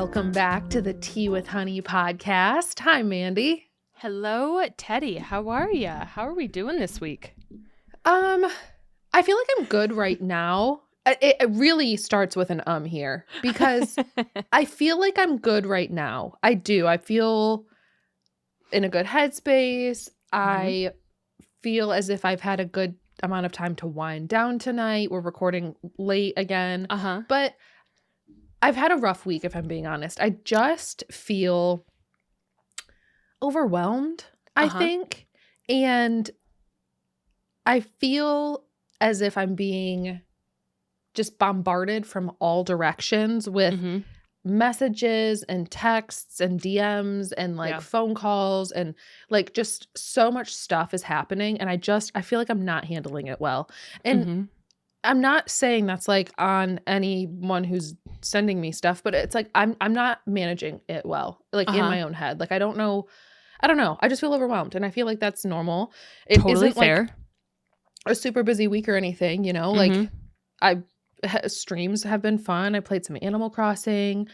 Welcome back to the Tea with Honey podcast. Hi, Mandi. Hello, Teddy. How are you? How are we doing this week? I feel like I'm good right now. It really starts with an here because I feel like I'm good right now. I do. I feel in a good headspace. I feel as if I've had a good amount of time to wind down tonight. We're recording late again. But I've had a rough week, if I'm being honest. I just feel overwhelmed, I think. And I feel as if I'm being just bombarded from all directions with messages and texts and DMs and phone calls and just so much stuff is happening. And I feel like I'm not handling it well. And I'm not saying that's on anyone who's sending me stuff, but it's I'm not managing it well, in my own head. I don't know. I just feel overwhelmed, and I feel like that's normal. It totally isn't fair. A super busy week or anything, streams have been fun. I played some Animal Crossing.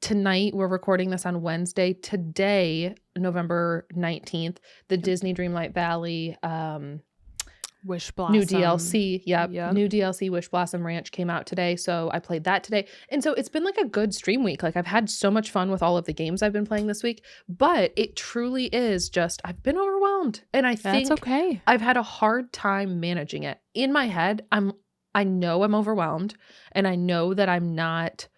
Tonight, we're recording this on Wednesday. Today, November 19th, the Disney Dreamlight Valley Wishblossom. New DLC. Yep. New DLC Wishblossom Ranch came out today. So I played that today. And so it's been a good stream week. I've had so much fun with all of the games I've been playing this week, but it truly is just, I've been overwhelmed. And I think that's okay. I've had a hard time managing it. In my head, I know I'm overwhelmed, and I know that I'm not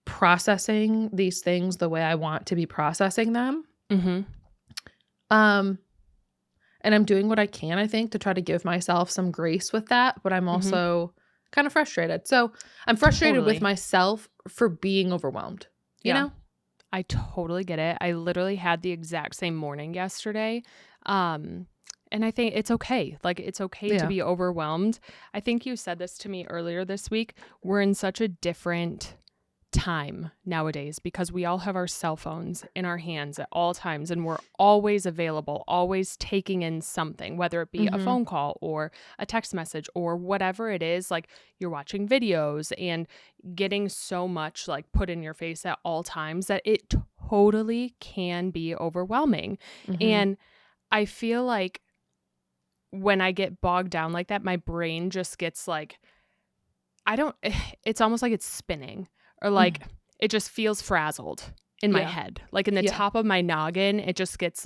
processing these things the way I want to be processing them. And I'm doing what I can, I think, to try to give myself some grace with that. But I'm also kind of frustrated. So I'm frustrated with myself for being overwhelmed. You know? I totally get it. I literally had the exact same morning yesterday. And I think it's okay. It's okay to be overwhelmed. I think you said this to me earlier this week. We're in such a different time nowadays because we all have our cell phones in our hands at all times, and we're always available, always taking in something, whether it be a phone call or a text message or whatever it is. You're watching videos and getting so much put in your face at all times that it totally can be overwhelming. And I feel like when I get bogged down like that, my brain just gets it's almost like it's spinning. Or it just feels frazzled in my head. In the top of my noggin, it just gets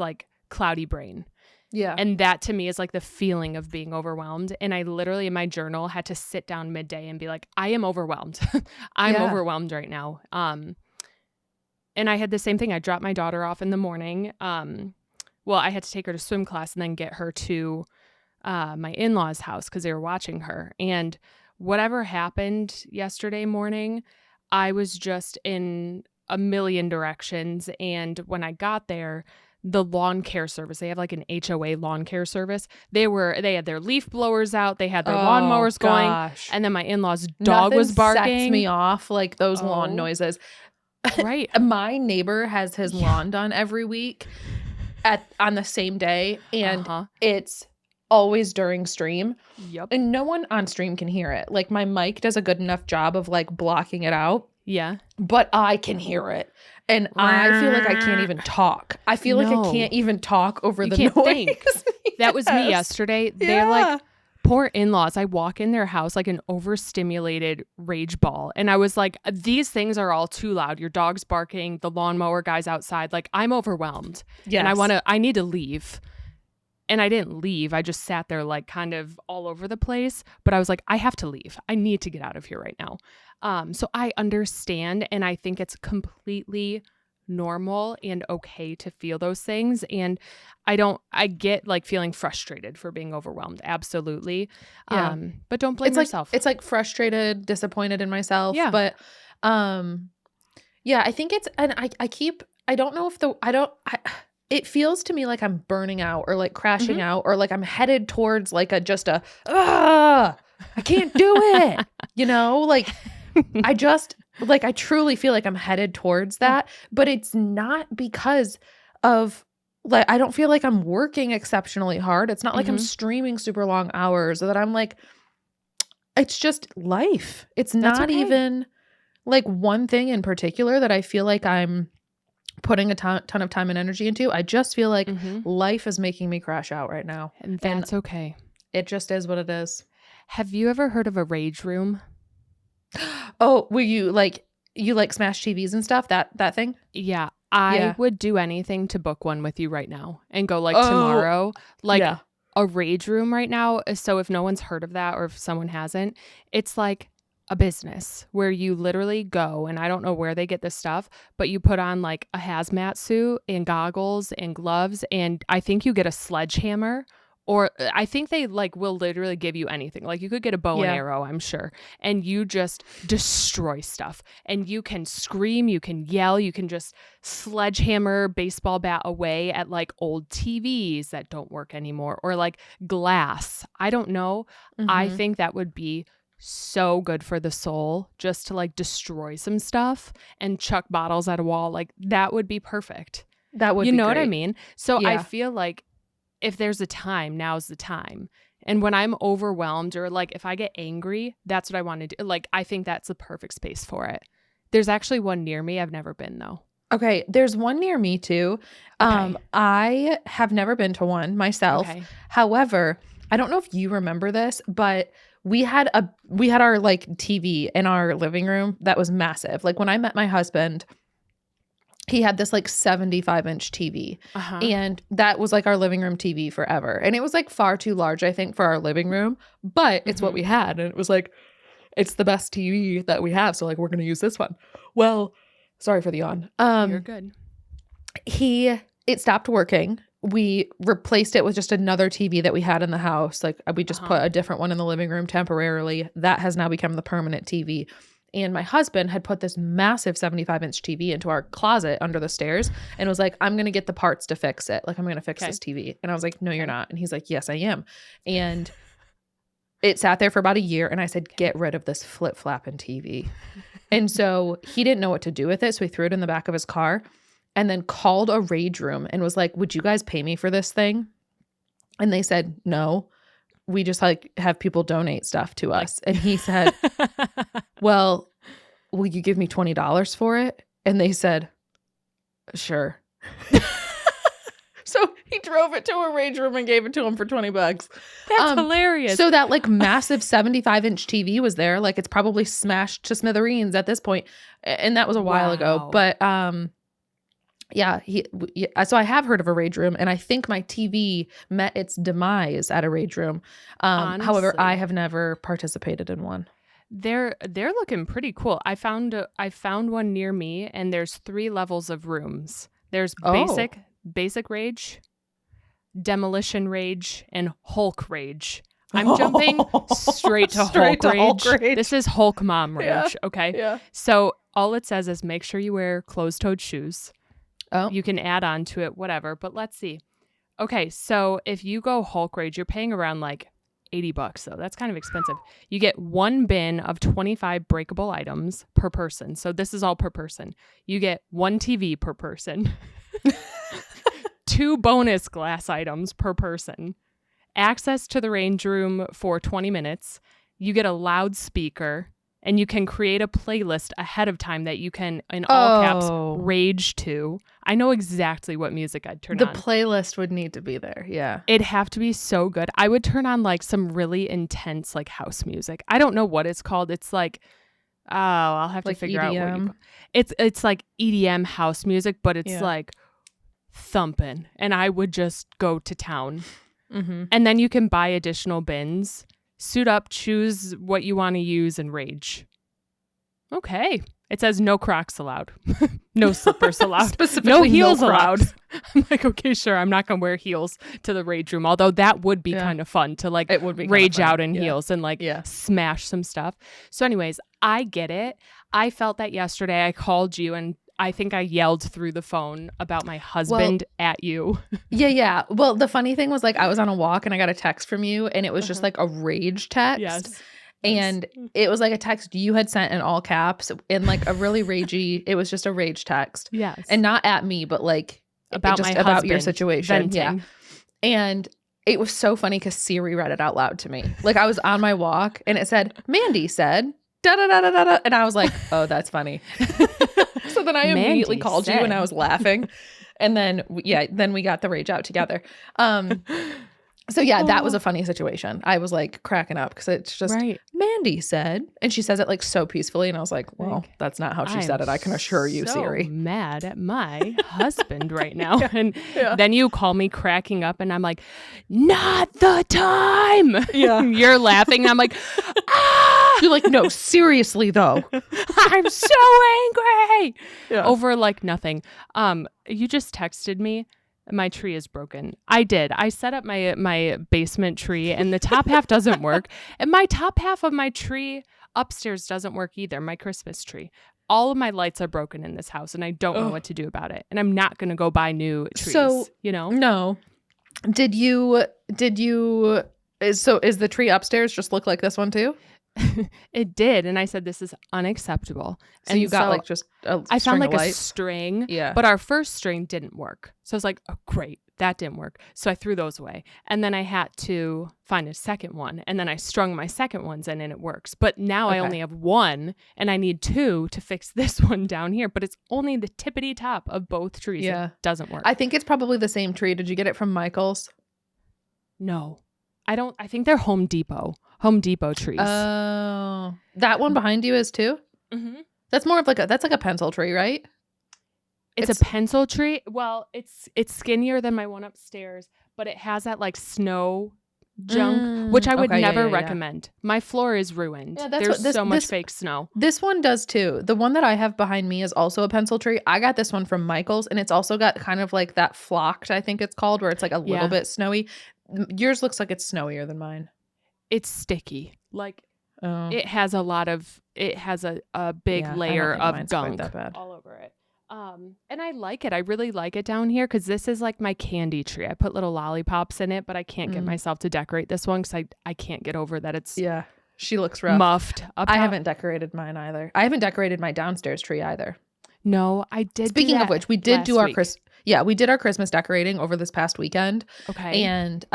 cloudy brain. Yeah. And that to me is the feeling of being overwhelmed. And I literally in my journal had to sit down midday and be I am overwhelmed. I'm overwhelmed right now. And I had the same thing. I dropped my daughter off in the morning. Well, I had to take her to swim class and then get her to my in-laws' house because they were watching her. And whatever happened yesterday morning, I was just in a million directions. And when I got there, the lawn care service, they have an HOA lawn care service. They had their leaf blowers out. They had their lawnmowers going. And then my in-law's dog was barking. Nothing sets me off those lawn noises. Right. My neighbor has his lawn done every week on the same day. And it's always during stream. Yep. And no one on stream can hear it. My mic does a good enough job of blocking it out. Yeah. But I can hear it. And I feel like I can't even talk. I feel like I can't even talk over the noise. Think. That was me yesterday. They're poor in-laws. I walk in their house like an overstimulated rage ball. And I was these things are all too loud. Your dog's barking, the lawnmower guy's outside. I'm overwhelmed. Yes. And I need to leave. And I didn't leave. I just sat there kind of all over the place. But I was I have to leave. I need to get out of here right now. So I understand. And I think it's completely normal and okay to feel those things. And I get feeling frustrated for being overwhelmed. Absolutely. Yeah. But don't blame yourself. It's frustrated, disappointed in myself. Yeah. But I think it's, and I don't know if it feels to me like I'm burning out or crashing out or I'm headed towards I can't do it. I just I truly feel like I'm headed towards that, but it's not because of I don't feel like I'm working exceptionally hard. It's not like I'm streaming super long hours or that I'm it's just life. It's not even like one thing in particular that I feel like I'm putting a ton of time and energy into. I just feel like life is making me crash out right now. And that's okay. It just is what it is. Have you ever heard of a rage room? Oh, where you smash TVs and stuff? That thing? Yeah. I would do anything to book one with you right now and go like tomorrow. Like a rage room right now. So if no one's heard of that or if someone hasn't, it's like a business where you literally go, and I don't know where they get this stuff, but you put on like a hazmat suit and goggles and gloves, and I think you get a sledgehammer, or I think they like will literally give you anything. Like you could get a bow and arrow, I'm sure, and you just destroy stuff, and you can scream, you can yell, you can just sledgehammer baseball bat away at like old TVs that don't work anymore, or like glass. I don't know. I think that would be so good for the soul, just to like destroy some stuff and chuck bottles at a wall. Like that would be perfect. That would be know great. what I mean? So I feel like if there's a time, now's the time. And when I'm overwhelmed or like if I get angry, that's what I want to do. Like I think that's the perfect space for it. There's actually one near me. I've never been though. Okay, there's one near me too. Okay. I have never been to one myself. Okay. However, I don't know if you remember this, but we had our like TV in our living room that was massive. Like when I met my husband, he had this like 75-inch TV, and that was like our living room TV forever. And it was like far too large, I think, for our living room, but it's what we had. And it was like, it's the best TV that we have. So like, we're going to use this one. Well, sorry for the yawn. You're good. It stopped working. We replaced it with just another TV that we had in the house. Like we just put a different one in the living room temporarily. That has now become the permanent TV. And my husband had put this massive 75-inch TV into our closet under the stairs and was like, I'm going to get the parts to fix it. Like, I'm going to fix this TV. And I was like, no, you're not. And he's like, yes, I am. And it sat there for about a year. And I said, get rid of this flip-flapping TV. And so he didn't know what to do with it. So he threw it in the back of his car and then called a rage room and was like, would you guys pay me for this thing? And they said, no, we just like have people donate stuff to us. And he said, well, will you give me $20 for it? And they said, sure. So he drove it to a rage room and gave it to him for $20. That's hilarious. So that like massive 75-inch TV was there. Like it's probably smashed to smithereens at this point. And that was a while ago. But so I have heard of a rage room, and I think my TV met its demise at a rage room. However, I have never participated in one. They're looking pretty cool. I found one near me, and there's 3 levels of rooms. There's basic rage, demolition rage, and Hulk rage. I'm jumping straight to Hulk rage. This is Hulk mom rage. Okay. Yeah. So all it says is make sure you wear closed-toed shoes. Oh. You can add on to it, whatever. But let's see. Okay, so if you go Hulk rage, you're paying around like $80 though. That's kind of expensive. You get 1 bin of 25 breakable items per person. So this is all per person. You get 1 TV per person. 2 bonus glass items per person. Access to the range room for 20 minutes. You get a loudspeaker. And you can create a playlist ahead of time that you can, in all caps, rage to. I know exactly what music I'd turn on. The playlist would need to be there, yeah. It'd have to be so good. I would turn on like some really intense like house music. I don't know what it's called. It's like, I'll have to figure out what you. It's like EDM house music, but it's like thumping. And I would just go to town. Mm-hmm. And then you can buy additional bins. Suit up, choose what you want to use, and rage. Okay. It says no Crocs allowed. No slippers allowed. No heels allowed. I'm like, okay, sure. I'm not going to wear heels to the rage room. Although that would be kind of fun to like rage out in heels and like smash some stuff. So anyways, I get it. I felt that yesterday. I called you and I think I yelled through the phone about my husband at you. Yeah. Well, the funny thing was like I was on a walk and I got a text from you and it was just like a rage text. Yes. And it was like a text you had sent in all caps and like a really ragey, it was just a rage text. Yes. And not at me, but like about my about your situation. Venting. Yeah. And it was so funny because Siri read it out loud to me. Like I was on my walk and it said, Mandi said, da da da da da. And I was like, oh, that's funny. So then I immediately called you and I was laughing. And then, then we got the rage out together. So yeah, that was a funny situation. I was like cracking up because it's just Mandi said, and she says it like so peacefully, and I was like, well, that's not how she said it. I can assure you, Siri. Mad at my husband right now, and then you call me cracking up, and I'm like, not the time. Yeah, you're laughing. And I'm like, ah. You're like, no, seriously though. I'm so angry over like nothing. You just texted me. My tree is broken. I did. I set up my basement tree and the top half doesn't work. And my top half of my tree upstairs doesn't work either. My Christmas tree. All of my lights are broken in this house and I don't know what to do about it. And I'm not going to go buy new trees, No. So is the tree upstairs just look like this one too? It did, and I said this is unacceptable. So you got like just I found like a string, but our first string didn't work. So I was like, oh great, that didn't work. So I threw those away, and then I had to find a second one, and then I strung my second ones in, and it works. But now I only have one, and I need two to fix this one down here. But it's only the tippity top of both trees. Yeah, it doesn't work. I think it's probably the same tree. Did you get it from Michael's? No, I don't. I think they're Home Depot trees. Oh, that one behind you is too? Mm-hmm. That's more of like that's like a pencil tree, right? It's a pencil tree. Well, it's skinnier than my one upstairs, but it has that like snow junk, which I would never recommend. My floor is ruined. Yeah, There's so much fake snow. This one does too. The one that I have behind me is also a pencil tree. I got this one from Michael's, and it's also got kind of like that flocked, I think it's called, where it's like a little bit snowy. Yours looks like it's snowier than mine. It's sticky. Like it has a big layer of gunk all over it. And I like it. I really like it down here because this is like my candy tree. I put little lollipops in it, but I can't get myself to decorate this one because I can't get over that it's she looks rough. Muffed up top. I haven't decorated mine either. I haven't decorated my downstairs tree either. No, I did. Speaking of which, we did do our we did our Christmas decorating over this past weekend. Okay. And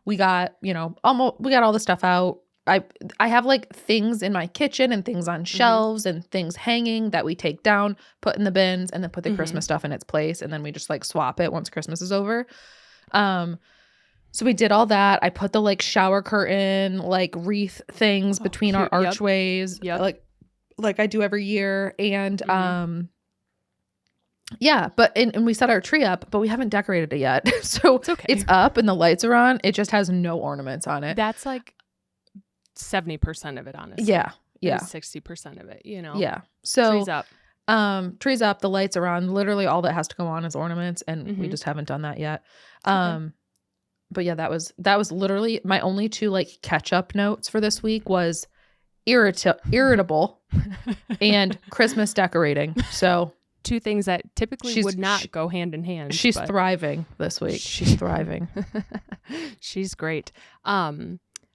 we got, we got all the stuff out. I have like things in my kitchen and things on shelves and things hanging that we take down, put in the bins, and then put the Christmas stuff in its place, and then we just like swap it once Christmas is over. So we did all that. I put the like shower curtain, like wreath things between our archways. Yep. Like I do every year. And but and we set our tree up, but we haven't decorated it yet. So it's okay. It's up and the lights are on. It just has no ornaments on it. That's like 70% of it, honestly. Yeah. 60% of it, Yeah. So trees up. Trees up, the lights are on. Literally all that has to go on is ornaments, and we just haven't done that yet. But yeah, that was literally my only two like catch up notes for this week was irritable and Christmas decorating. So two things that typically would not go hand in hand. She's thriving this week. She's thriving. She's great.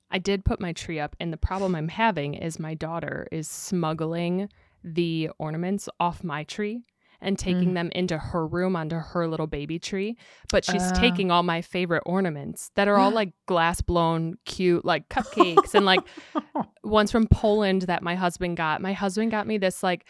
I did put my tree up, and the problem I'm having is my daughter is smuggling the ornaments off my tree and taking them into her room onto her little baby tree. But she's taking all my favorite ornaments that are all like glass blown, cute, like cupcakes and like ones from Poland that my husband got. My husband got me this like,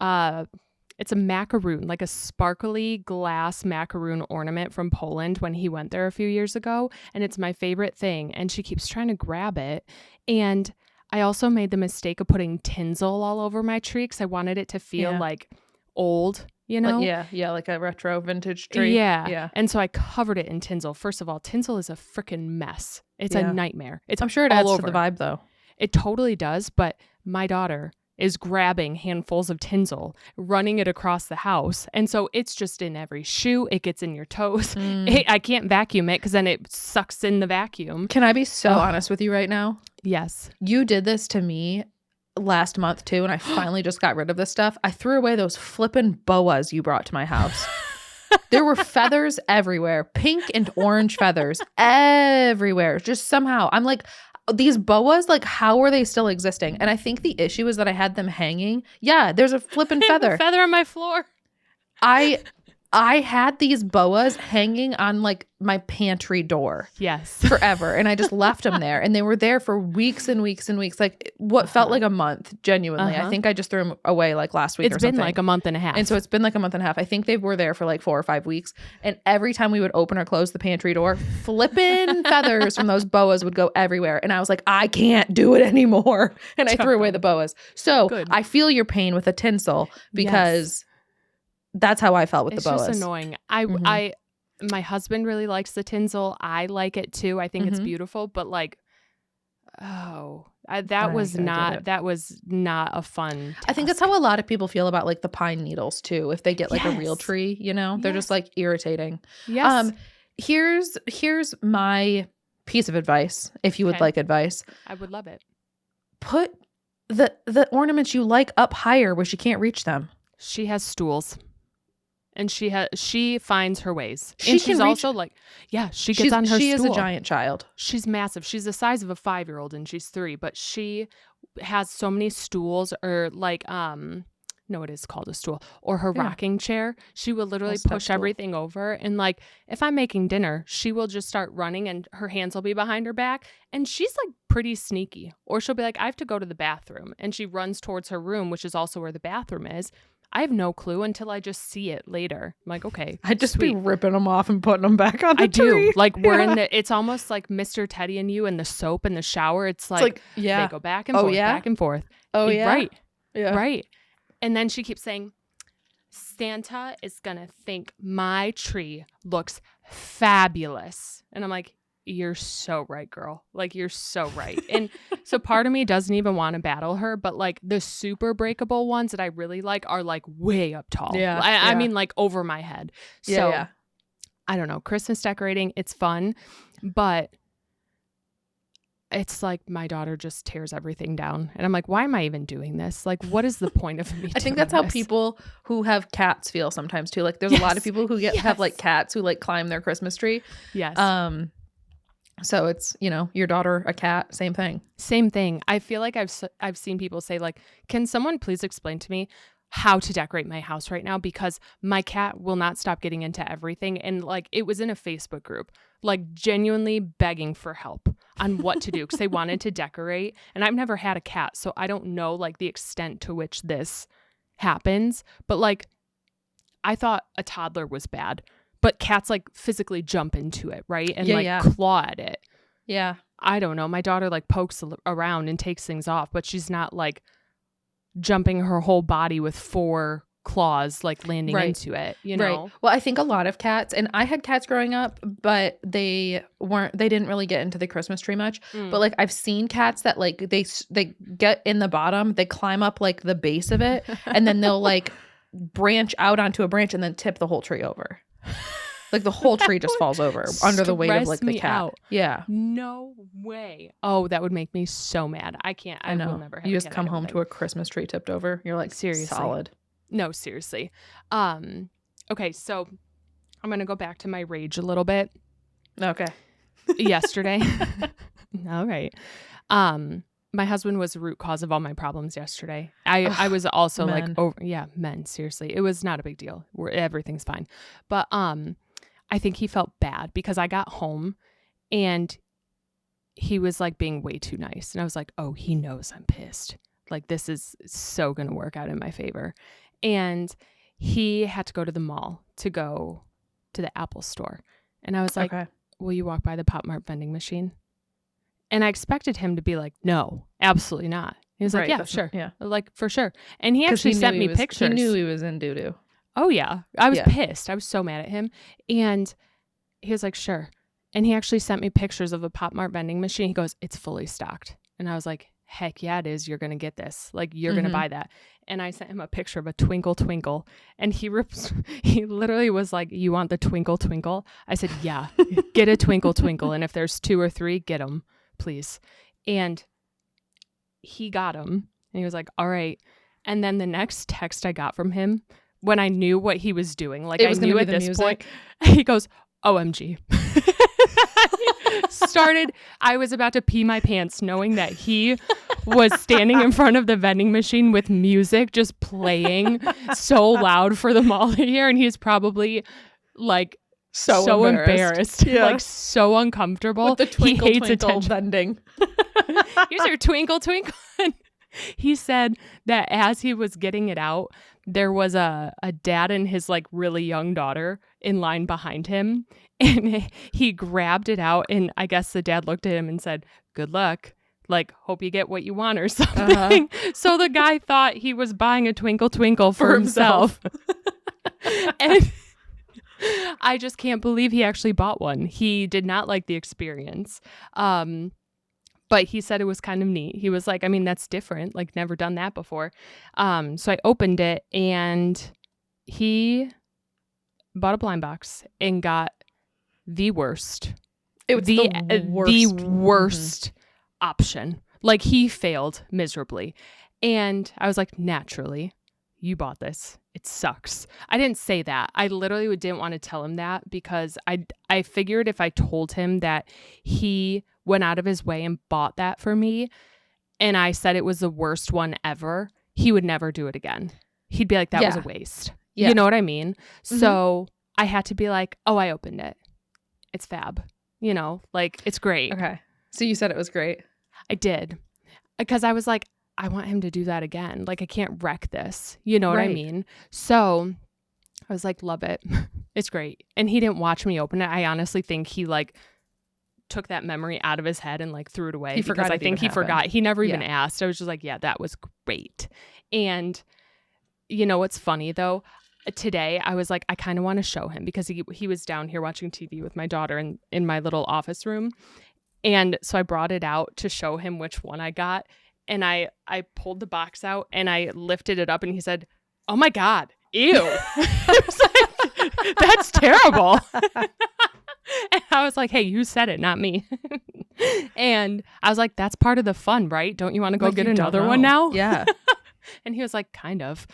it's a macaroon, like a sparkly glass macaroon ornament from Poland when he went there a few years ago. And it's my favorite thing. And she keeps trying to grab it. And I also made the mistake of putting tinsel all over my tree because I wanted it to feel like old, Like, like a retro vintage tree. Yeah. And so I covered it in tinsel. First of all, tinsel is a freaking mess. It's a nightmare. I'm sure it adds to the vibe though. It totally does. But my daughter is grabbing handfuls of tinsel, running it across the house. And so it's just in every shoe. It gets in your toes. I can't vacuum it because then it sucks in the vacuum. Can I be so honest with you right now? Yes. You did this to me last month too, and I finally just got rid of this stuff. I threw away those flippin' boas you brought to my house. There were feathers everywhere, pink and orange feathers everywhere. Just somehow, I'm like, these boas, like, how are they still existing? And I think the issue is that I had them hanging. Yeah, there's a flippin' feather. Feather on my floor. I had these boas hanging on like my pantry door. Yes. Forever. And I just left them there. And they were there for weeks and weeks and weeks. Like what felt like a month, genuinely. I think I just threw them away like last week or something. It's been like a month and a half. And so it's been like a month and a half. I think they were there for like 4 or 5 weeks. And every time we would open or close the pantry door, flipping feathers from those boas would go everywhere. And I was like, I can't do it anymore. And I threw away the boas. So I feel your pain with the tinsel because that's how I felt with the boas. It's just annoying. My husband really likes the tinsel. I like it too. I think it's beautiful, but like, that was not a fun task. I think that's how a lot of people feel about like the pine needles too. If they get like a real tree, you know, they're just like irritating. Yes. Here's my piece of advice. If you would like advice, I would love it. Put the ornaments you like up higher where she can't reach them. She has stools. And she finds her ways. And she's also like, she gets on her stool. She is a giant child. She's massive. She's the size of a 5-year-old and she's 3, but she has so many stools or like, no, it is called a stool or her rocking chair. She will literally push everything over. And like, if I'm making dinner, she will just start running and her hands will be behind her back. And she's like pretty sneaky. Or she'll be like, I have to go to the bathroom. And she runs towards her room, which is also where the bathroom is. I have no clue until I just see it later. I'm like, okay, I'd just be ripping them off and putting them back on the tree. I do. Like we're in it's almost like Mr. Teddy and you and the soap in the shower. It's like they go back and forth, back and forth. Oh, yeah. Right. Yeah. Right. And then she keeps saying, Santa is going to think my tree looks fabulous. And I'm like, you're so right, girl. Like, you're so right. And so part of me doesn't even want to battle her, but like the super breakable ones that I really like are like way up tall. Yeah. I mean, like over my head. So I don't know. Christmas decorating, it's fun, but it's like my daughter just tears everything down. And I'm like, why am I even doing this? Like, what is the point of me I think that's how people who have cats feel sometimes too. Like there's a lot of people who have like cats who like climb their Christmas tree. Yes. So it's, you know, your daughter, a cat, same thing. Same thing. I feel like I've seen people say like, can someone please explain to me how to decorate my house right now? Because my cat will not stop getting into everything. And like, it was in a Facebook group, like genuinely begging for help on what to do because they wanted to decorate. And I've never had a cat, so I don't know like the extent to which this happens. But like, I thought a toddler was bad. But cats like physically jump into it, right? And claw at it. Yeah. I don't know. My daughter like pokes around and takes things off, but she's not like jumping her whole body with 4 claws like landing into it, you know? Right. Well, I think a lot of cats, and I had cats growing up, but they didn't really get into the Christmas tree much. But like I've seen cats that like they get in the bottom, they climb up like the base of it, and then they'll like branch out onto a branch and then tip the whole tree over. Like the whole tree just falls over under the weight of like the cat. Out. Yeah. No way. Oh, that would make me so mad. I can't. I will never have You just come home to a Christmas tree tipped over. You're like, seriously. Solid. No, seriously. Okay, so I'm going to go back to my rage a little bit. Okay. Yesterday. All right. My husband was the root cause of all my problems yesterday. I was also men. Men, seriously. It was not a big deal. Everything's fine. But I think he felt bad because I got home and he was like being way too nice. And I was like, oh, he knows I'm pissed. Like this is so going to work out in my favor. And he had to go to the mall to go to the Apple store. And I was like, will you walk by the Pop Mart vending machine? And I expected him to be like, no, absolutely not. He was like, yeah, sure. Yeah. Like, for sure. And he actually sent me pictures. He knew he was in doo-doo. Oh, yeah. I was pissed. I was so mad at him. And he was like, sure. And he actually sent me pictures of a Pop Mart vending machine. He goes, it's fully stocked. And I was like, heck yeah, it is. You're going to get this. Like, you're going to buy that. And I sent him a picture of a twinkle twinkle. And he literally was like, you want the twinkle twinkle? I said, yeah, get a twinkle twinkle. And if there's 2 or 3, get them, please. And he got them. And he was like, all right. And then the next text I got from him, when I knew what he was doing, like I knew at this point, he goes, OMG. I was about to pee my pants knowing that he was standing in front of the vending machine with music just playing so loud for them all to hear. And he's probably like so embarrassed, like so uncomfortable. With the twinkle, he hates twinkle attention. vending. Here's your twinkle, twinkle. He said that as he was getting it out, there was a dad and his like really young daughter in line behind him. And he grabbed it out. And I guess the dad looked at him and said, good luck. Like, hope you get what you want or something. So the guy thought he was buying a twinkle, twinkle for himself. And I just can't believe he actually bought one. He did not like the experience. But he said it was kind of neat. He was like, I mean, that's different. Like, never done that before. So I opened it, and he bought a blind box and got the worst. It was the worst option. Like, he failed miserably. And I was like, naturally, you bought this. It sucks. I didn't say that. I literally didn't want to tell him that because I figured if I told him that he went out of his way and bought that for me and I said it was the worst one ever, he would never do it again. He'd be like, that was a waste. Yeah. You know what I mean? Mm-hmm. So I had to be like, oh, I opened it. It's fab. You know, like, it's great. Okay. So you said it was great. I did. Because I was like, I want him to do that again. Like, I can't wreck this. You know what I mean? So I was like, love it. It's great. And he didn't watch me open it. I honestly think he like took that memory out of his head and like threw it away. Because I think he forgot. He never even asked. I was just like, yeah, that was great. And you know what's funny though? Today I was like, I kind of want to show him because he was down here watching TV with my daughter in my little office room. And so I brought it out to show him which one I got. And I pulled the box out and I lifted it up and he said, oh my God, ew. I was like, that's terrible. And I was like, hey, you said it, not me. And I was like, that's part of the fun, right? Don't you want to go get another one now? Yeah. And he was like, kind of.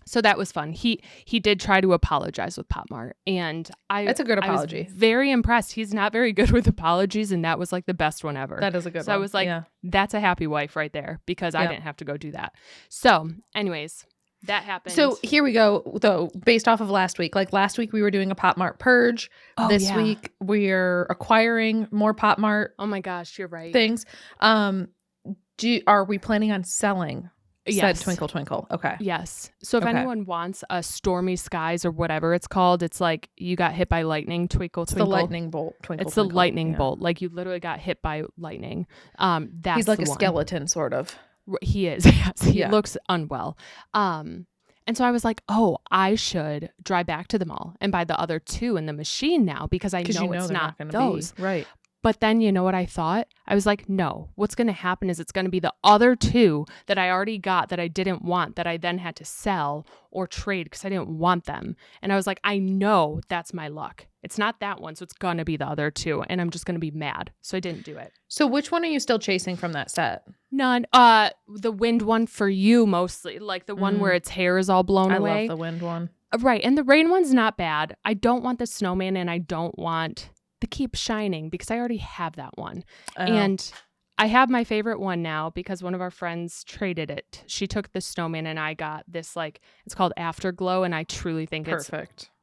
So that was fun. He did try to apologize with Pop Mart, and that's a good apology. I was very impressed. He's not very good with apologies, and that was like the best one ever. That is a good one. So I was like, that's a happy wife right there because I didn't have to go do that. So anyways, that happened. So here we go, though, based off of last week. Like last week we were doing a Pop Mart purge. This week we're acquiring more Pop Mart. Oh my gosh, you're right. Things. Are we planning on selling? Said Twinkle Twinkle. Okay. Yes. So if anyone wants a Stormy Skies or whatever it's called, it's like you got hit by lightning, Twinkle Twinkle. It's the lightning bolt. Twinkle. It's the lightning bolt. Like you literally got hit by lightning. That's he's like a skeleton, sort of. He is. Yes. He looks unwell. And so I was like, oh, I should drive back to the mall and buy the other two in the machine now because I know it's not those. Right. But then you know what I thought? I was like, no, what's going to happen is it's going to be the other two that I already got that I didn't want that I then had to sell or trade because I didn't want them. And I was like, I know that's my luck. It's not that one. So it's going to be the other two. And I'm just going to be mad. So I didn't do it. So which one are you still chasing from that set? None. The wind one for you mostly. Like the one where its hair is all blown away. I love the wind one. Right. And the rain one's not bad. I don't want the snowman and I don't want the Keep Shining because I already have that one. Oh. And I have my favorite one now because one of our friends traded it. She took the snowman and I got this, like, it's called Afterglow, and I truly think it's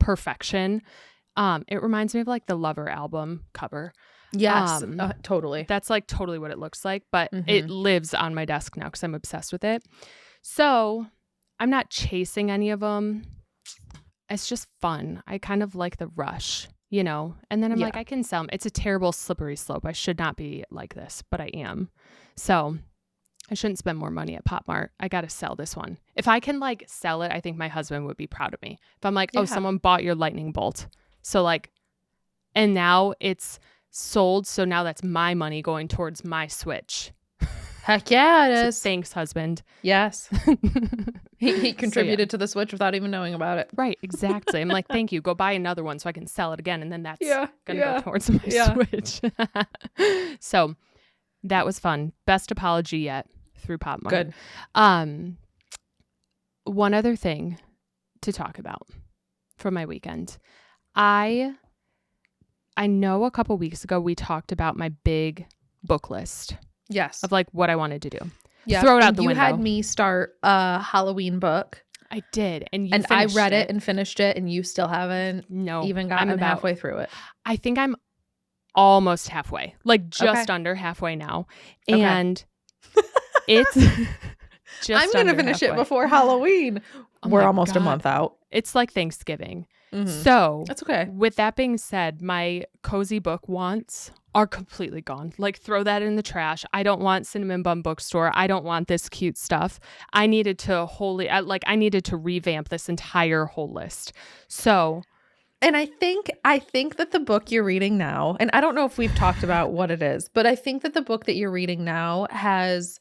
perfection. It reminds me of like the Lover album cover. Yes, totally. That's like totally what it looks like, but it lives on my desk now because I'm obsessed with it. So I'm not chasing any of them. It's just fun. I kind of like the rush. You know, and then I'm like, I can sell them. It's a terrible slippery slope. I should not be like this, but I am. So I shouldn't spend more money at Pop Mart. I got to sell this one. If I can like sell it, I think my husband would be proud of me. If I'm like, oh, someone bought your lightning bolt. So like, and now it's sold. So now that's my money going towards my Switch. Heck yeah, it is. So thanks, husband. Yes. He contributed to the Switch without even knowing about it. Right, exactly. I'm like, thank you. Go buy another one so I can sell it again. And then that's going to go towards my Switch. So that was fun. Best apology yet through Pop Mart. Good. One other thing to talk about from my weekend. I know a couple weeks ago we talked about my big book list. Yes. Of like what I wanted to do. Yeah. Throw it out the window. You had me start a Halloween book. I did. And I read it and finished it, and you still haven't even gotten halfway through it. I think I'm almost halfway, like just under halfway now. And it's just I'm going to finish it before Halloween. We're almost a month out. It's like Thanksgiving. So that's okay. With that being said, my cozy book wants are completely gone. Like, throw that in the trash. I don't want Cinnamon Bun Bookstore. I don't want this cute stuff. I needed to revamp this entire whole list. So, and I think that the book you're reading now, and I don't know if we've talked about what it is, but I think that the book that you're reading now has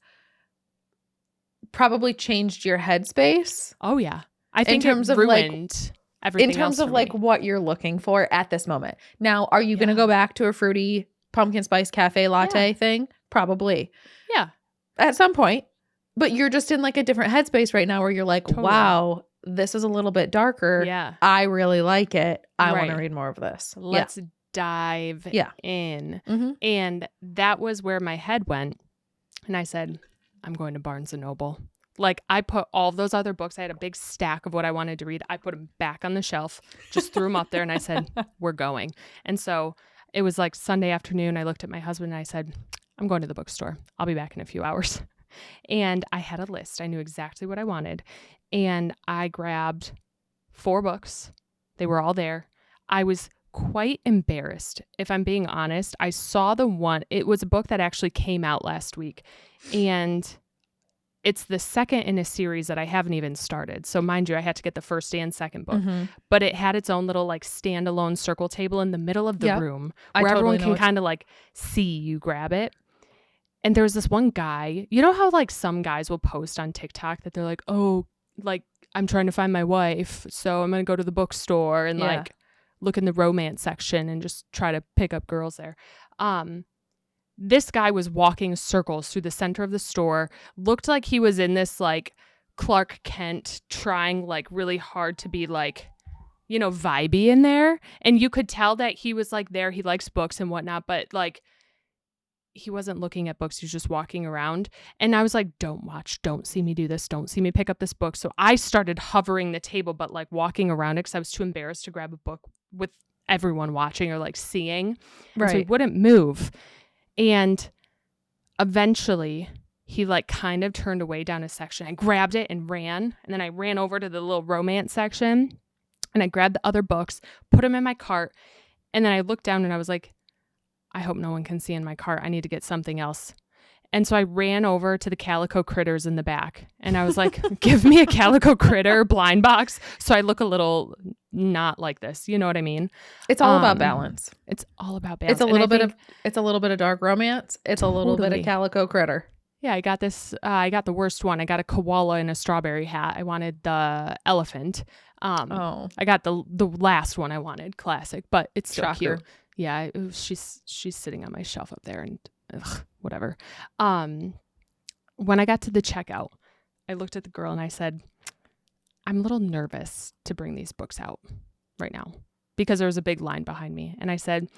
probably changed your headspace. Oh yeah. I think in terms of ruined everything. In terms of like what you're looking for at this moment. Now, are you going to go back to a fruity pumpkin spice cafe latte thing? Probably. Yeah. At some point. But you're just in like a different headspace right now where you're like, wow, this is a little bit darker. Yeah. I really like it. I want to read more of this. Let's dive in. And that was where my head went. And I said, I'm going to Barnes & Noble. Like, I put all those other books. I had a big stack of what I wanted to read. I put them back on the shelf, just threw them up there, and I said, we're going. And so it was like Sunday afternoon. I looked at my husband and I said, I'm going to the bookstore. I'll be back in a few hours. And I had a list. I knew exactly what I wanted. And I grabbed 4 books. They were all there. I was quite embarrassed, if I'm being honest. I saw the one. It was a book that actually came out last week. And it's the second in a series that I haven't even started. So mind you, I had to get the first and second book. But it had its own little like standalone circle table in the middle of the room where everyone can kind of like see you grab it. And there was this one guy, you know how like some guys will post on TikTok that they're like, oh, like I'm trying to find my wife, so I'm going to go to the bookstore and like look in the romance section and just try to pick up girls there. This guy was walking circles through the center of the store, looked like he was in this like Clark Kent trying like really hard to be like, you know, vibey in there. And you could tell that he was like there. He likes books and whatnot, but like he wasn't looking at books. He was just walking around. And I was like, don't see me do this. Don't see me pick up this book. So I started hovering the table, but like walking around it because I was too embarrassed to grab a book with everyone watching or like seeing. Right. So he wouldn't move. And eventually he like kind of turned away down a section. I grabbed it and ran. And then I ran over to the little romance section and I grabbed the other books, put them in my cart. And then I looked down and I was like, I hope no one can see in my cart. I need to get something else. And so I ran over to the calico critters in the back. And I was like, give me a calico critter blind box so I look a little not like this. You know what I mean? It's all about balance. It's all about balance. It's a little bit of dark romance. It's a little bit of calico critter. Yeah, I got this. I got the worst one. I got a koala in a strawberry hat. I wanted the elephant. I got the last one I wanted, classic, but it's still cute. Yeah, she's sitting on my shelf up there and whatever. When I got to the checkout, I looked at the girl and I said, I'm a little nervous to bring these books out right now because there was a big line behind me. And I said,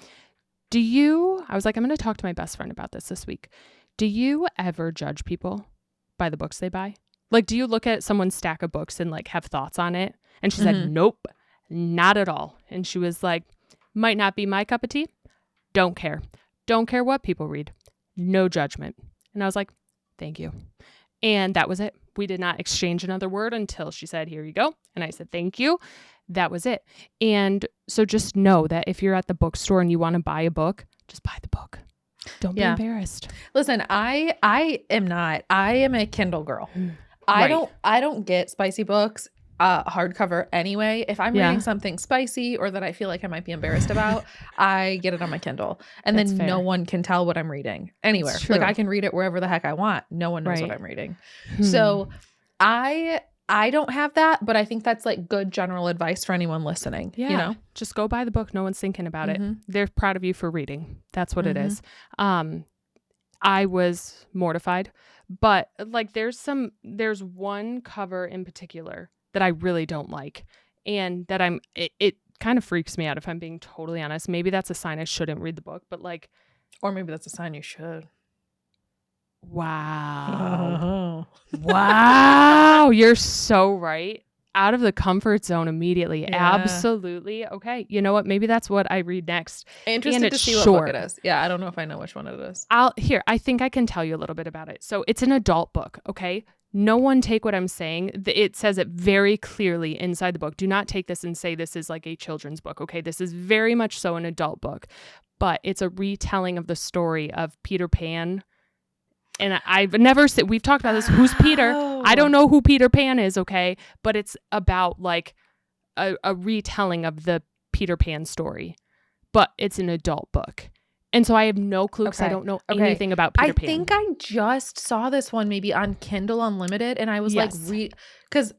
I was like, I'm going to talk to my best friend about this week. Do you ever judge people by the books they buy? Like, do you look at someone's stack of books and like have thoughts on it? And she said, nope, not at all. And she was like, might not be my cup of tea. Don't care. Don't care what people read. No judgment. And I was like, thank you. And that was it. We did not exchange another word until she said, here you go. And I said, thank you. That was it. And so just know that if you're at the bookstore and you want to buy a book, just buy the book. Don't be embarrassed. Listen, I am a Kindle girl. I don't get spicy books hardcover anyway. If I'm reading something spicy or that I feel like I might be embarrassed about, I get it on my Kindle. And then no one can tell what I'm reading anywhere. Like I can read it wherever the heck I want. No one knows what I'm reading. So I don't have that, but I think that's like good general advice for anyone listening. Yeah. You know? Just go buy the book. No one's thinking about it. They're proud of you for reading. That's what it is. I was mortified, but like there's one cover in particular that I really don't like, and that it kind of freaks me out if I'm being totally honest. Maybe that's a sign I shouldn't read the book, but like, or maybe that's a sign you should. Wow. Wow. You're so right. Out of the comfort zone immediately. Yeah. Absolutely. Okay. You know what? Maybe that's what I read next. Interested to see what book it is. Yeah, I don't know if I know which one it is. I think I can tell you a little bit about it. So it's an adult book, okay? No one take what I'm saying. It says it very clearly inside the book. Do not take this and say this is like a children's book, okay? This is very much so an adult book. But it's a retelling of the story of Peter Pan. And I've never said, we've talked about this. Who's Peter? I don't know who Peter Pan is, okay? But it's about like a retelling of the Peter Pan story. But it's an adult book. And so I have no clue because I don't know anything about Peter Pan. I think I just saw this one maybe on Kindle Unlimited. And I was like, because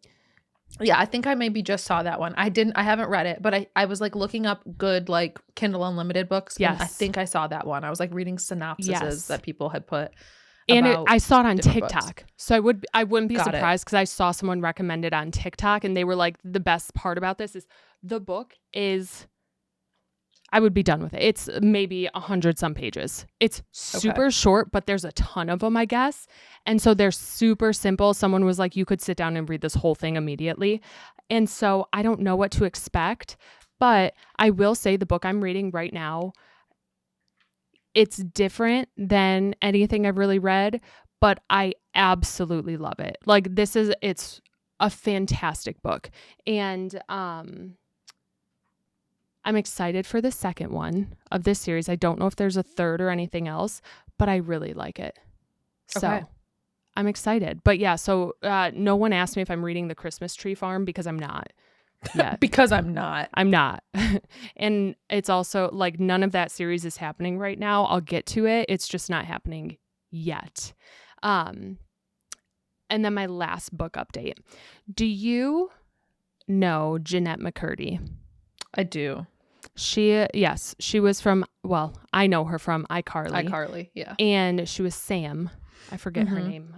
yeah, I think I maybe just saw that one. I haven't read it, but I was like looking up good like Kindle Unlimited books. Yes. And I think I saw that one. I was like reading synopsises that people had put. And I saw it on TikTok. Books. So I wouldn't be surprised because I saw someone recommend it on TikTok and they were like, the best part about this is the book is, I would be done with it. It's maybe 100 some pages. It's super short, but there's a ton of them, I guess. And so they're super simple. Someone was like, you could sit down and read this whole thing immediately. And so I don't know what to expect, but I will say the book I'm reading right now, it's different than anything I've really read, but I absolutely love it. Like it's a fantastic book. And I'm excited for the second one of this series. I don't know if there's a third or anything else, but I really like it. So I'm excited. But yeah, so no one asked me if I'm reading The Christmas Tree Farm because I'm not. Yet. Because I'm not. And it's also like none of that series is happening right now. I'll get to it. It's just not happening yet. And then my last book update. Do you know Jeanette McCurdy? I do. She was from, well, I know her from iCarly. iCarly, yeah. And she was Sam. I forget her name.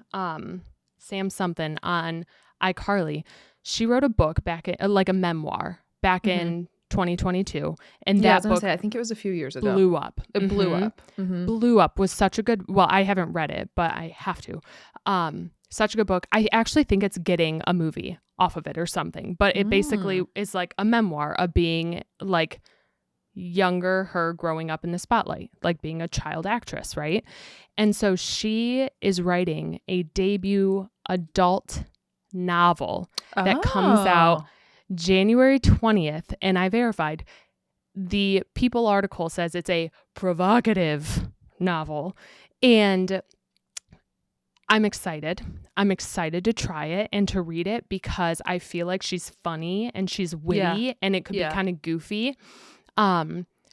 Sam something on iCarly. She wrote a book back in, like a memoir back in 2022. And that book, I think it was a few years ago. Blew up. It blew up. Blew up. Was such a good, well, I haven't read it, but I have to. Such a good book. I actually think it's getting a movie off of it or something, but it basically is like a memoir of being like younger her growing up in the spotlight, like being a child actress, right? And so she is writing a debut adult novel that comes out January 20th, and I verified. The People article says it's a provocative novel, and I'm excited. I'm excited to try it and to read it because I feel like she's funny and she's witty and it could be kind of goofy.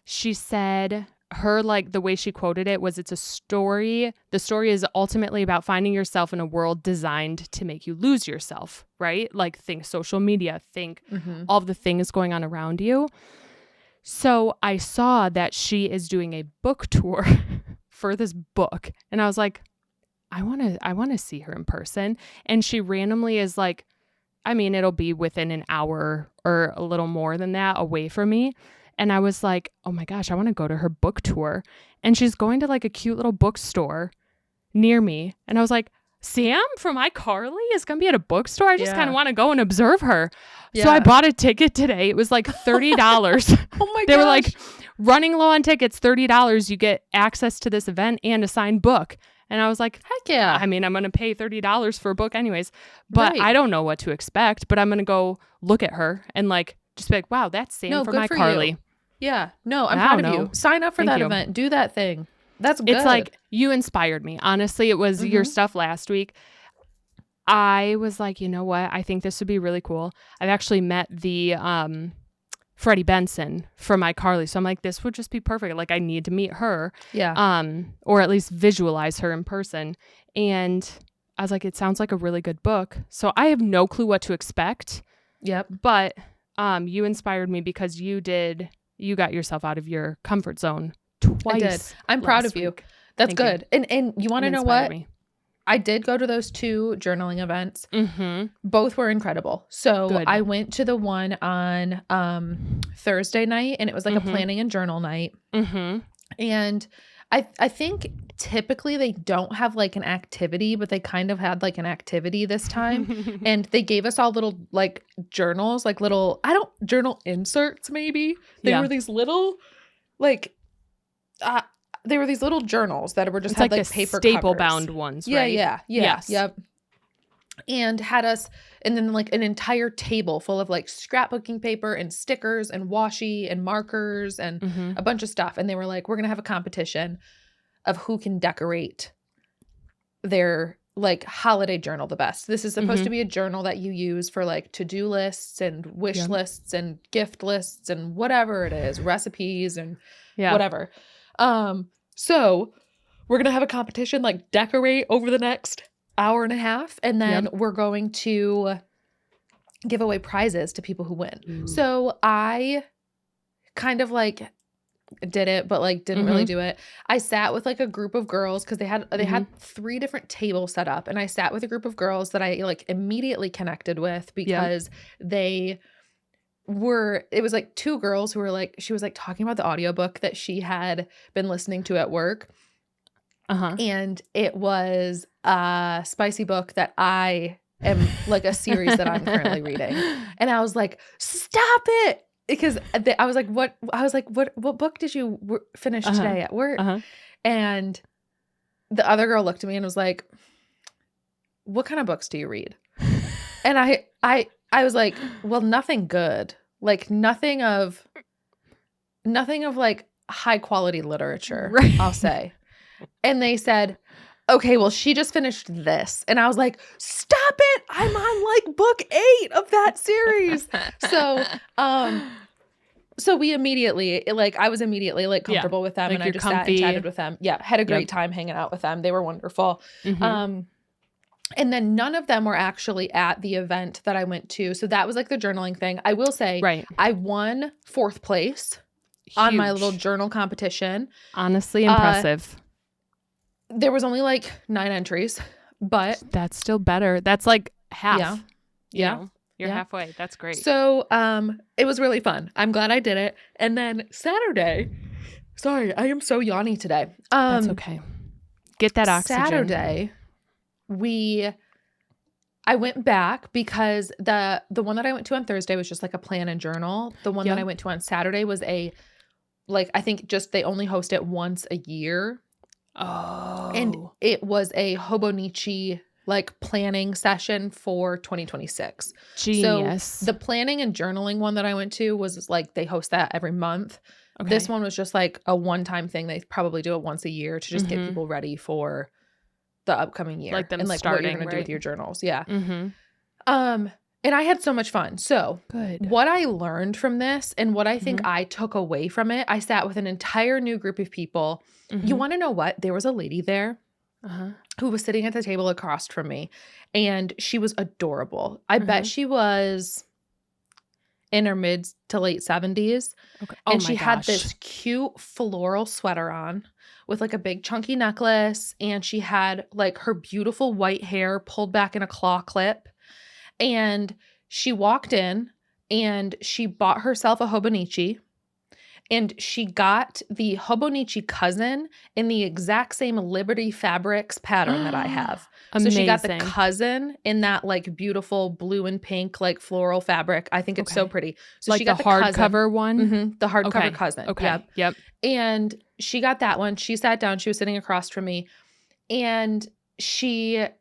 She said her, like the way she quoted it was, it's a story. The story is ultimately about finding yourself in a world designed to make you lose yourself, right? Like think social media, think all of the things going on around you. So I saw that she is doing a book tour for this book. And I was like, I want to see her in person. And she randomly is like, I mean, it'll be within an hour or a little more than that away from me. And I was like, oh my gosh, I want to go to her book tour. And she's going to like a cute little bookstore near me. And I was like, Sam from iCarly is going to be at a bookstore? I just kind of want to go and observe her. Yeah. So I bought a ticket today. It was like $30. Oh my gosh. They were like, running low on tickets, $30. You get access to this event and a signed book. And I was like, heck yeah. I mean, I'm going to pay $30 for a book anyways. But I don't know what to expect. But I'm going to go look at her and like just be like, wow, that's Sam from iCarly. Yeah. No, I'm proud of you. Sign up for that event. Do that thing. That's good. It's like you inspired me. Honestly, it was your stuff last week. I was like, you know what? I think this would be really cool. I've actually met the Freddie Benson from iCarly. So I'm like, this would just be perfect. Like I need to meet her. Yeah. Or at least visualize her in person. And I was like, it sounds like a really good book. So I have no clue what to expect. Yep. But you inspired me because you got yourself out of your comfort zone twice. I did. I'm proud of you. That's good. And you want to know what? I did go to those 2 journaling events. Both were incredible. So I went to the one on Thursday night, and it was like a planning and journal night. And I think typically they don't have like an activity, but they kind of had like an activity this time. And they gave us all little like journals, like little, journal inserts maybe. They were these little like, they were these little journals that were just had like paper staple covers. Bound ones, right? Yes. Yep. And had us, and then like an entire table full of like scrapbooking paper and stickers and washi and markers and a bunch of stuff. And they were like, we're going to have a competition of who can decorate their like holiday journal the best. This is supposed to be a journal that you use for like to-do lists and wish lists and gift lists and whatever it is, recipes and whatever. So we're going to have a competition, like decorate over the next hour and a half, and then we're going to give away prizes to people who win. So I kind of like did it, but like didn't really do it. I sat with like a group of girls because they had 3 different tables set up, and I sat with a group of girls that I like immediately connected with because it was like 2 girls who were like, she was like talking about the audiobook that she had been listening to at work. And it was a spicy book that I am like a series that I'm currently reading. And I was like, stop it. Because I was like, what book did you finish today at work? And the other girl looked at me and was like, what kind of books do you read? And I was like, well, nothing good. Like nothing of like high quality literature, right. I'll say. And they said, okay, well, she just finished this. And I was like, stop it. I'm on like book 8 of that series. So we immediately, like, I was immediately like comfortable with them, like, and I just sat and chatted with them. Yeah. Had a great time hanging out with them. They were wonderful. And then none of them were actually at the event that I went to. So that was like the journaling thing. I will say, I won 4th place on my little journal competition. Honestly impressive. There was only like 9 entries, but that's still better. That's like half. Yeah. You're halfway. That's great. So it was really fun. I'm glad I did it. And then Saturday, sorry, I am so yawny today. That's okay. Get that oxygen. Saturday, I went back because the one that I went to on Thursday was just like a plan and journal. The one that I went to on Saturday was I think just they only host it once a year. Oh. And it was a Hobonichi like planning session for 2026. Genius. So the planning and journaling one that I went to was like they host that every month. Okay. This one was just like a one-time thing. They probably do it once a year to just get people ready for the upcoming year. Like them and like starting, what you're going to do with your journals. Yeah. And I had so much fun. So good. What I learned from this and what I think I took away from it, I sat with an entire new group of people. You want to know what? There was a lady there who was sitting at the table across from me, and she was adorable. I bet she was in her mid to late 70s. Okay. And she had this cute floral sweater on with like a big chunky necklace, and she had like her beautiful white hair pulled back in a claw clip. And she walked in and she bought herself a Hobonichi, and she got the Hobonichi cousin in the exact same Liberty Fabrics pattern that I have. Amazing. So she got the cousin in that like beautiful blue and pink like floral fabric. I think it's so pretty. So like she got the hardcover one? The hardcover cousin. Okay. Yep. And she got that one. She sat down. She was sitting across from me. And the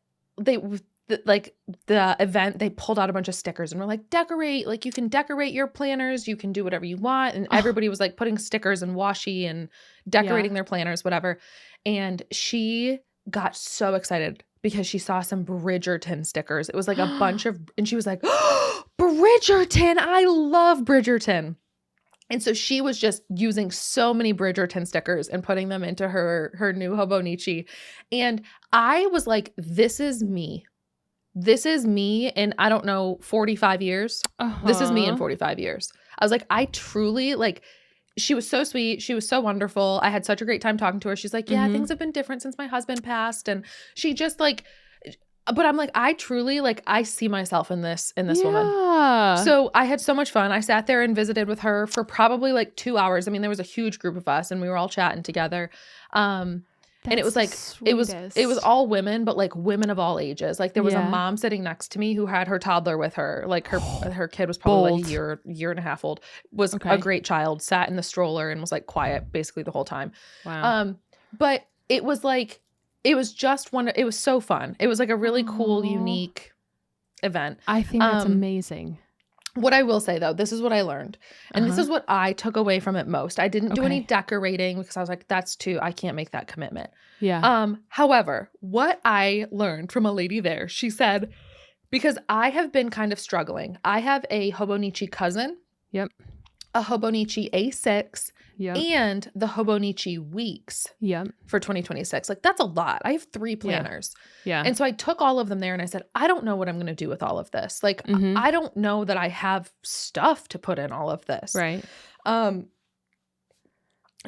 event, they pulled out a bunch of stickers and were like, decorate, like you can decorate your planners, you can do whatever you want. And everybody was like putting stickers and washi and decorating their planners, whatever. And she got so excited because she saw some Bridgerton stickers. It was like a bunch of, and she was like, oh, Bridgerton, I love Bridgerton. And so she was just using so many Bridgerton stickers and putting them into her new Hobonichi. And I was like, this is me. This is me in, I don't know, 45 years. This is me in 45 years. I was like, I truly, like, she was so sweet. She was so wonderful. I had such a great time talking to her. She's like, yeah, things have been different since my husband passed. And she just like, But I'm like, I truly, like, I see myself in this woman. So I had so much fun. I sat there and visited with her for probably like 2 hours. I mean, there was a huge group of us and we were all chatting together. And it was like, it was all women, but like women of all ages. Like there was a mom sitting next to me who had her toddler with her. Like her kid was probably like a year and a half old, was a great child, sat in the stroller and was like quiet basically the whole time. Wow. But it was like, it was so fun. It was like a really cool, unique event. I think that's amazing. What I will say though, this is what I learned. And this is what I took away from it most. I didn't do any decorating because I was like, I can't make that commitment. Yeah. However, what I learned from a lady there, she said, because I have been kind of struggling. I have a Hobonichi cousin. Yep. A Hobonichi A6 and the Hobonichi weeks for 2026. Like that's a lot. I have 3 planners. Yeah. And so I took all of them there and I said, I don't know what I'm going to do with all of this. Like I don't know that I have stuff to put in all of this. Right. And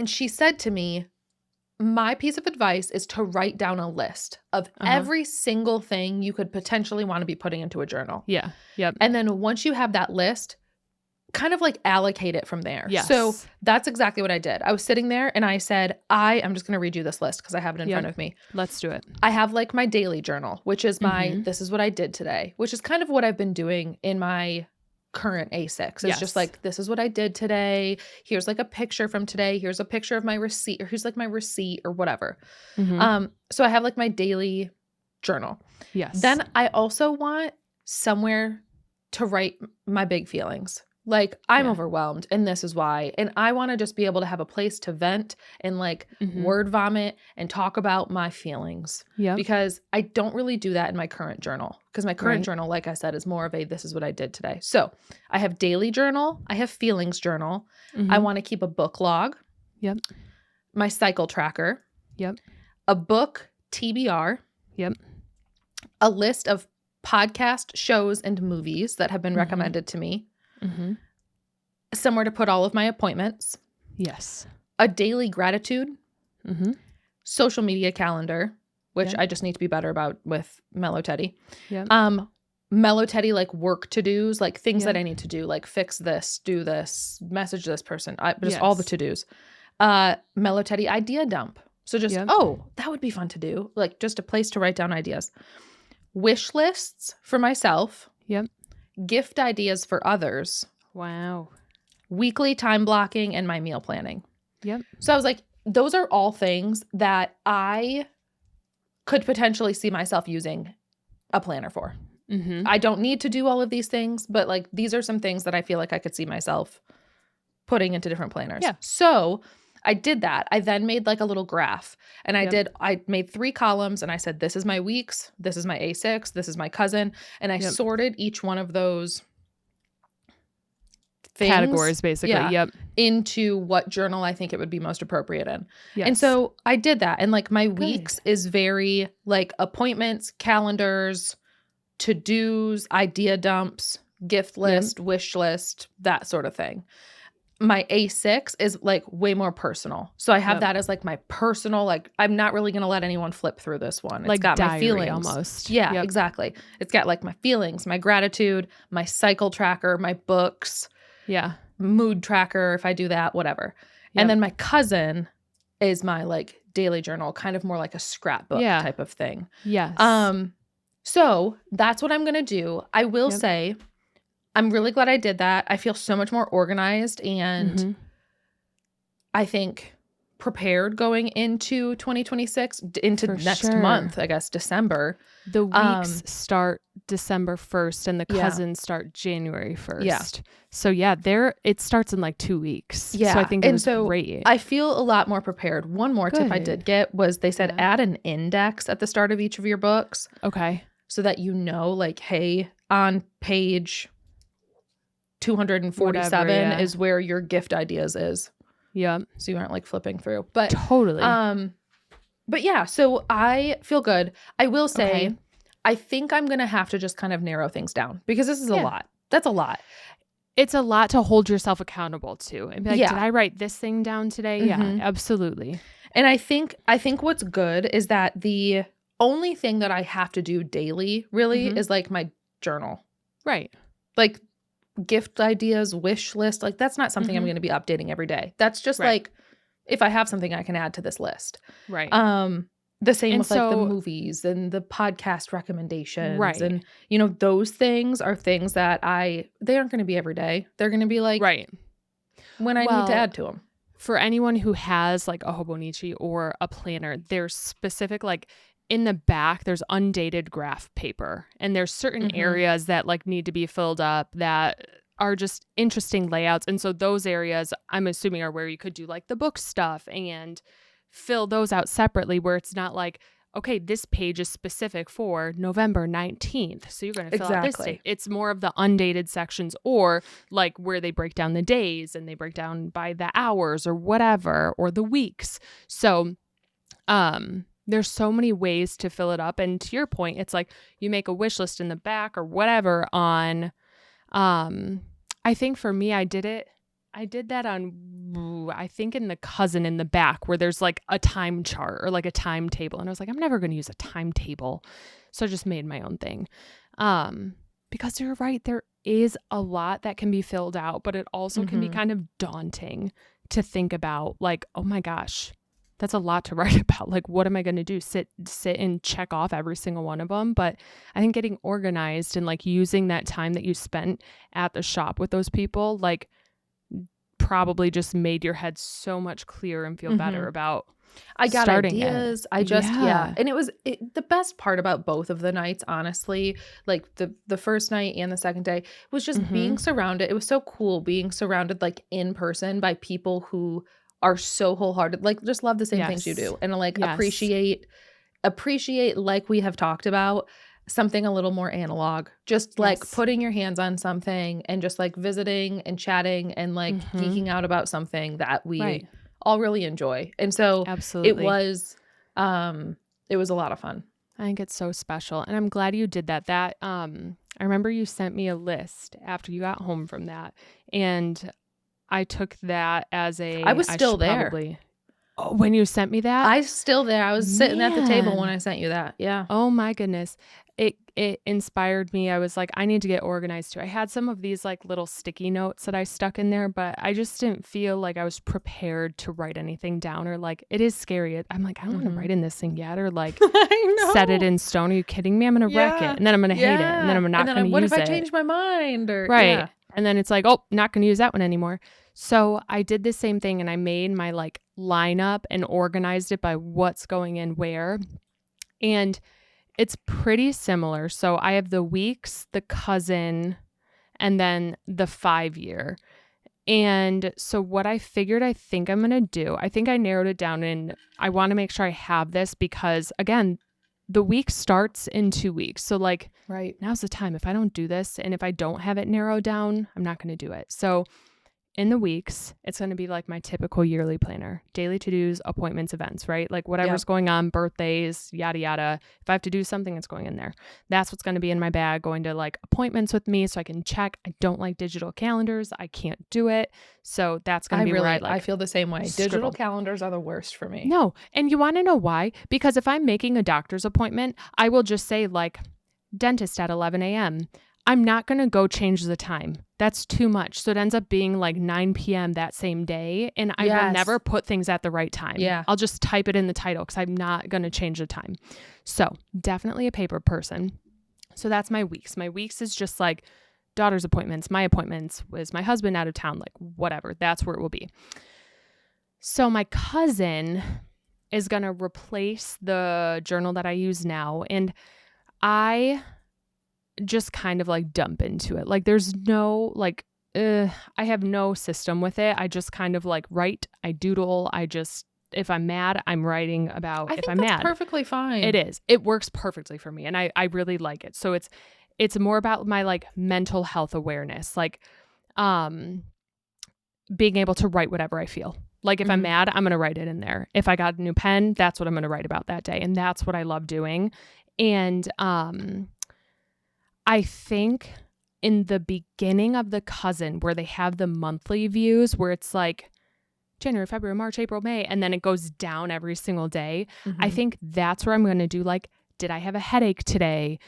she said to me, my piece of advice is to write down a list of every single thing you could potentially want to be putting into a journal. Yeah. Yep. And then once you have that list, kind of like allocate it from there. Yes. So that's exactly what I did. I was sitting there and I said, I'm just going to read you this list because I have it in front of me. Let's do it. I have like my daily journal, which is this is what I did today, which is kind of what I've been doing in my current A6. It's just like, this is what I did today. Here's like a picture from today. Here's a picture of my receipt, or here's like my receipt or whatever. So I have like my daily journal. Yes. Then I also want somewhere to write my big feelings. Like I'm overwhelmed and this is why. And I want to just be able to have a place to vent and like word vomit and talk about my feelings. Yeah. Because I don't really do that in my current journal. Because my current journal, like I said, is more of a this is what I did today. So I have daily journal. I have feelings journal. I want to keep a book log. Yep. My cycle tracker. Yep. A book TBR. Yep. A list of podcast shows and movies that have been recommended to me. Somewhere to put all of my appointments. Yes. A daily gratitude. Social media calendar, which I just need to be better about with Mellow Teddy. Mellow Teddy, like work to-dos, like things that I need to do, like fix this, do this, message this person, just all the to-dos. Mellow Teddy idea dump. So just, that would be fun to do. Like just a place to write down ideas. Wish lists for myself. Yep. Gift ideas for others. Wow. Weekly time blocking and my meal planning. Yep. So I was like, those are all things that I could potentially see myself using a planner for. I don't need to do all of these things, but like these are some things that I feel like I could see myself putting into different planners. Yeah. So I did that. I then made like a little graph and I made 3 columns and I said, this is my weeks, this is my A6, this is my cousin. And I sorted each one of those things, categories basically. Into what journal I think it would be most appropriate in. And so I did that. And like my weeks is very like appointments, calendars, to-dos, idea dumps, gift list, wish list, that sort of thing. My A6 is like way more personal. So I have that as like my personal, like I'm not really going to let anyone flip through this one. It's like got diary my feelings. Almost. Yeah, exactly. It's got like my feelings, my gratitude, my cycle tracker, my books. Yeah. Mood tracker if I do that, whatever. And then my cousin is my like daily journal, kind of more like a scrapbook type of thing. Yes. So that's what I'm going to do. I will say I'm really glad I did that. I feel so much more organized and I think prepared going into 2026, into next month, I guess, December. The weeks start December 1st and the cousins start January 1st. Yeah. So it starts in like 2 weeks. Yeah. So I think it was great. I feel a lot more prepared. One more tip I did get was they said add an index at the start of each of your books. Okay. So that you know, like, hey, on page 247 is where your gift ideas is. Yeah. So you aren't like flipping through. But totally. But yeah, so I feel good. I will say, I think I'm going to have to just kind of narrow things down because this is a lot. That's a lot. It's a lot to hold yourself accountable to and be like, did I write this thing down today? Yeah, absolutely. And I think what's good is that the only thing that I have to do daily really is like my journal. Right. Like gift ideas, wish list. Like that's not something I'm going to be updating every day. That's just like if I have something I can add to this list. Right. The same with like the movies and the podcast recommendations. Right. And, you know, those things are things that they aren't going to be every day. They're going to be like when I need to add to them. For anyone who has like a Hobonichi or a planner, there's specific like in the back, there's undated graph paper, and there's certain areas that like need to be filled up that are just interesting layouts. And so those areas I'm assuming are where you could do like the book stuff and fill those out separately, where it's not like, okay, this page is specific for November 19th. So you're going to fill out this date. It's more of the undated sections, or like where they break down the days and they break down by the hours or whatever, or the weeks. So, there's so many ways to fill it up. And to your point, it's like you make a wish list in the back or whatever on, I think for me, I did that on, I think in the cousin in the back where there's like a time chart or like a timetable. And I was like, I'm never going to use a timetable. So I just made my own thing. Because you're right, there is a lot that can be filled out, but it also can be kind of daunting to think about, like, oh my gosh, that's a lot to write about. Like, what am I going to do? Sit and check off every single one of them. But I think getting organized and like using that time that you spent at the shop with those people, like probably just made your head so much clearer and feel better about I got ideas. It. I just, And it was the best part about both of the nights, honestly, like the first night and the second day was just being surrounded. It was so cool being surrounded like in person by people who are so wholehearted, like just love the same things you do, and like appreciate like we have talked about, something a little more analog, just like putting your hands on something and just like visiting and chatting and like geeking out about something that we all really enjoy. And so it was a lot of fun. I think it's so special, and I'm glad you did that. I remember you sent me a list after you got home from that, and I took that as I was still there. When you sent me that? I was still there. I was sitting at the table when I sent you that. Yeah. Oh my goodness. It inspired me. I was like, I need to get organized too. I had some of these like little sticky notes that I stuck in there, but I just didn't feel like I was prepared to write anything down, or like, it is scary. I'm like, I don't want to write in this thing yet, or like set it in stone. Are you kidding me? I'm going to wreck it. And then I'm going to hate it. And then I'm not going to use it. What if I change my mind? Or And then it's like, oh, not going to use that one anymore. So I did the same thing, and I made my like lineup and organized it by what's going in where. And it's pretty similar. So I have the weeks, the cousin, and then the 5-year. And so what I figured I think I'm going to do, I think I narrowed it down, and I want to make sure I have this because, again, the week starts in 2 weeks. So like now's the time. If I don't do this and if I don't have it narrowed down, I'm not going to do it. So in the weeks, it's going to be like my typical yearly planner, daily to-dos, appointments, events, right? Like whatever's going on, birthdays, yada, yada. If I have to do something, it's going in there. That's what's going to be in my bag, going to like appointments with me so I can check. I don't like digital calendars. I can't do it. So that's going to be where I feel the same way. Digital calendars are the worst for me. No. And you want to know why? Because if I'm making a doctor's appointment, I will just say like dentist at 11 a.m. I'm not going to go change the time. That's too much. So it ends up being like 9 p.m. that same day. And I will never put things at the right time. Yeah. I'll just type it in the title because I'm not going to change the time. So definitely a paper person. So that's my weeks. My weeks is just like daughter's appointments, my appointments, was my husband out of town, like whatever. That's where it will be. So my cousin is going to replace the journal that I use now. And I just kind of like dump into it. Like there's no like, I have no system with it. I just kind of like write, I doodle. If I'm mad, I'm writing about if I'm mad. Perfectly fine. It is. It works perfectly for me. And I really like it. So it's more about my like mental health awareness, like being able to write whatever I feel. Like if I'm mad, I'm going to write it in there. If I got a new pen, that's what I'm going to write about that day. And that's what I love doing. And I think in the beginning of the cousin where they have the monthly views where it's like January, February, March, April, May, and then it goes down every single day. I think that's where I'm going to do like did I have a headache today?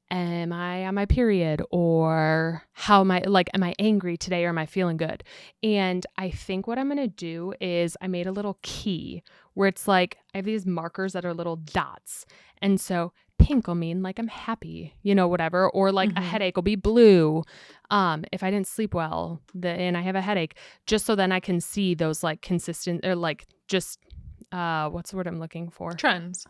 Am I on my period? Or how am I angry today or am I feeling good? And I think what I'm going to do is I made a little key where it's like, I have these markers that are little dots. And so pink will mean like I'm happy, whatever. Or like a headache will be blue. If I didn't sleep well and I have a headache, just so then I can see those like consistent or like just, what's the word I'm looking for? Trends.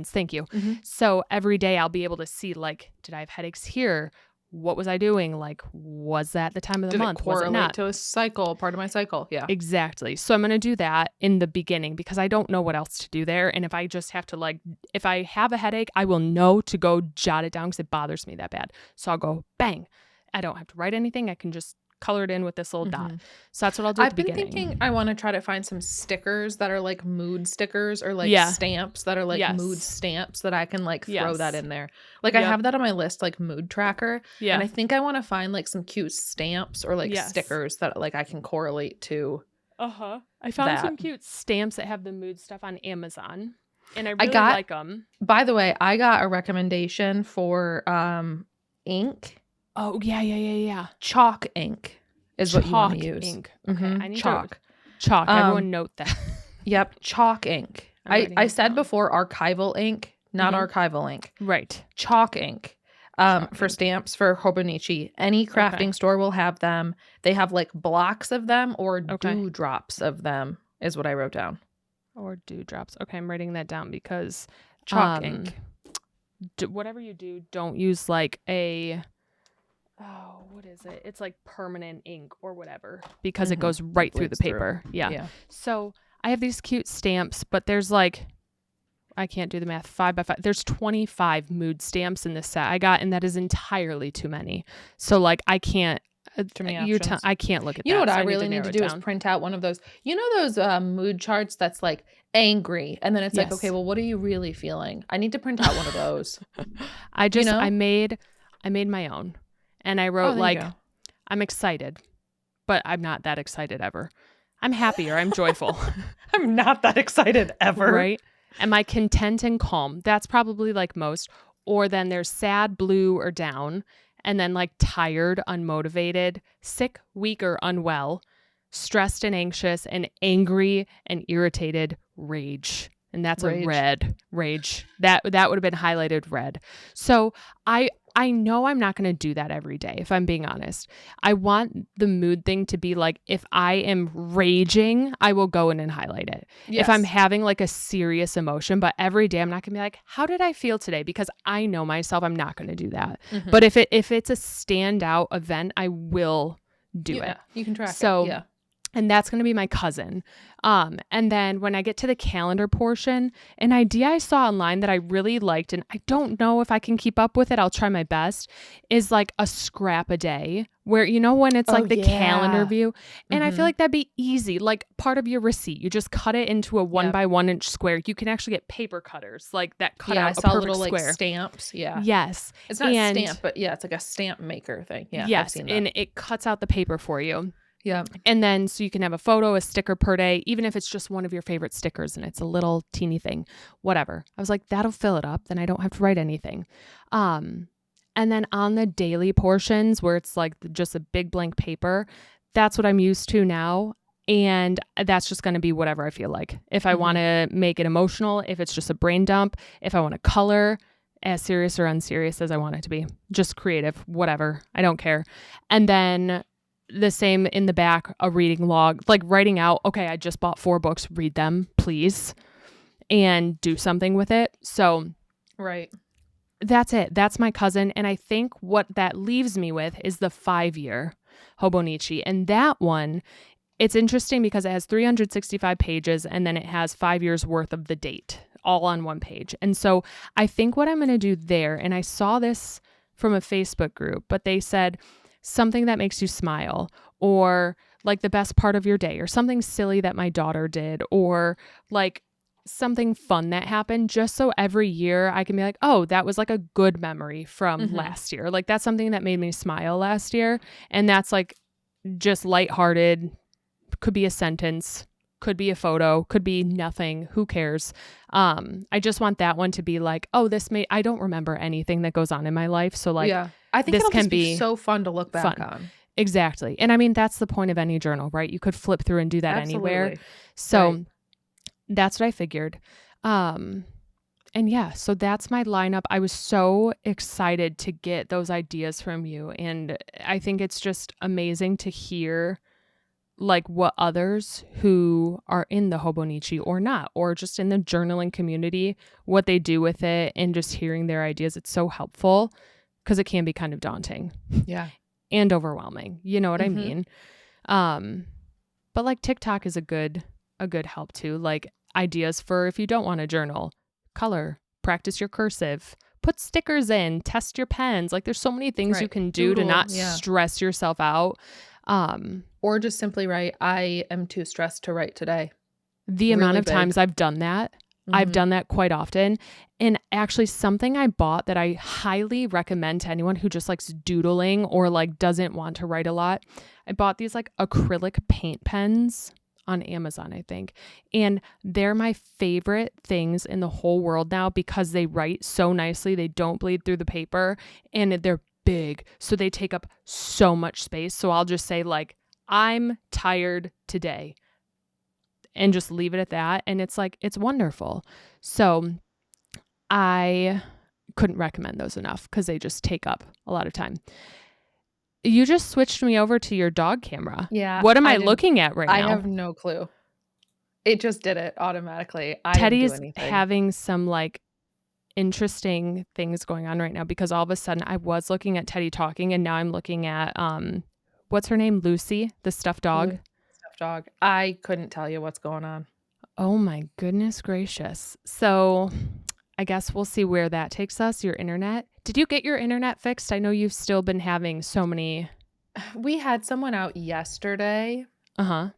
Thank you. So every day I'll be able to see like, did I have headaches here? What was I doing? Like, was that the time of the month? Did it correlate was it not? To a cycle, part of my cycle? Yeah. Exactly. So I'm going to do that in the beginning because I don't know what else to do there. And if I just have to if I have a headache, I will know to go jot it down because it bothers me that bad. So I'll go bang. I don't have to write anything. I can just color it in with this little dot. So that's what I'll do at the beginning. I've been thinking I want to try to find some stickers that are like mood stickers or like stamps that are like mood stamps that I can like throw that in there. Like I have that on my list, like mood tracker. Yeah. And I think I want to find like some cute stamps or like stickers that like I can correlate to. I found some cute stamps that have the mood stuff on Amazon. And I really like them. By the way, I got a recommendation for ink. Oh, yeah. Chalk ink is what you want to use. Ink. Okay. I need chalk. Everyone note that. Yep. Chalk ink. I said before archival ink, not archival ink. Right. Chalk ink. For stamps for Hobonichi. Any crafting store will have them. They have like blocks of them or dewdrops of them is what I wrote down. Or dewdrops. Okay, I'm writing that down because chalk ink. Whatever you do, don't use like what is it? It's like permanent ink or whatever because it goes right through the paper. Yeah. So I have these cute stamps, but there's like, I can't do the math, 5 by 5. There's 25 mood stamps in this set I got, and that is entirely too many. So like I can't. I can't look at that. You know what I really need to do is print out one of those. You know those mood charts that's like angry, and then it's like, okay, well, what are you really feeling? I need to print out one of those. I made my own. And I wrote I'm excited, but I'm not that excited ever. I'm happy or I'm joyful. I'm not that excited ever. Right? Am I content and calm? That's probably like most. Or then there's sad, blue, or down. And then like tired, unmotivated, sick, weak, or unwell, stressed and anxious, and angry and irritated, rage. And that's a red rage. That would have been highlighted red. So I know I'm not going to do that every day, if I'm being honest. I want the mood thing to be like, if I am raging, I will go in and highlight it. Yes. If I'm having like a serious emotion, but every day I'm not going to be like, how did I feel today? Because I know myself, I'm not going to do that. But if it's a standout event, I will do it. You can track it. Yeah. And that's going to be my cousin. And then when I get to the calendar portion, an idea I saw online that I really liked, and I don't know if I can keep up with it, I'll try my best, is like a scrap a day where, when it's like the calendar view. And I feel like that'd be easy. Like part of your receipt, you just cut it into a 1 by 1 inch square. You can actually get paper cutters like that cut out a perfect little square. Like stamps. Yeah. Yes. It's not a stamp, but it's like a stamp maker thing. Yeah. Yes. I've seen that. And it cuts out the paper for you. Yeah. And then so you can have a photo, a sticker per day, even if it's just one of your favorite stickers and it's a little teeny thing, whatever. I was like, that'll fill it up. Then I don't have to write anything. And then on the daily portions where it's like just a big blank paper, that's what I'm used to now. And that's just going to be whatever I feel like. If I want to make it emotional, if it's just a brain dump, if I want to color, as serious or unserious as I want it to be, just creative, whatever. I don't care. And then the same in the back, a reading log, like writing out, okay, I just bought 4 books, read them, please, and do something with it. So that's it. That's my cousin. And I think what that leaves me with is the 5-year Hobonichi. And that one, it's interesting because it has 365 pages and then it has 5 years worth of the date all on one page. And so I think what I'm going to do there, and I saw this from a Facebook group, but they said, something that makes you smile, or like the best part of your day, or something silly that my daughter did, or like something fun that happened, just so every year I can be like, oh, that was like a good memory from last year. Like that's something that made me smile last year. And that's like just lighthearted, could be a sentence, Could be a photo, could be nothing. Who cares? I just want that one to be like, oh, I don't remember anything that goes on in my life. So like, I think this it'll can just be so fun to look back on. Exactly. And I mean, that's the point of any journal, right? You could flip through and do that anywhere. So that's what I figured. And yeah, so that's my lineup. I was so excited to get those ideas from you. And I think it's just amazing to hear like what others who are in the Hobonichi or not, or just in the journaling community, what they do with it, and just hearing their ideas. It's so helpful because it can be kind of daunting. Yeah. And overwhelming. You know what I mean? But like TikTok is a good help too. Like ideas for if you don't want to journal, color, practice your cursive, put stickers in, test your pens. Like there's so many things you can do to not stress yourself out. Or just simply write, I am too stressed to write today. The amount of times I've done that, I've done that quite often. And actually something I bought that I highly recommend to anyone who just likes doodling or like doesn't want to write a lot. I bought these like acrylic paint pens on Amazon, I think. And they're my favorite things in the whole world now because they write so nicely. They don't bleed through the paper and they're big. So they take up so much space. So I'll just say like, I'm tired today and just leave it at that. And it's like, it's wonderful. So I couldn't recommend those enough because they just take up a lot of time. You just switched me over to your dog camera. Yeah. What am I looking at right now? I have no clue. It just did it automatically. Teddy's having some like interesting things going on right now because all of a sudden I was looking at Teddy talking and now I'm looking at what's her name? Lucy, the stuffed dog. Stuffed dog. I couldn't tell you what's going on. Oh my goodness gracious. So I guess we'll see where that takes us. Your internet. Did you get your internet fixed? I know you've still been having so many. We had someone out yesterday to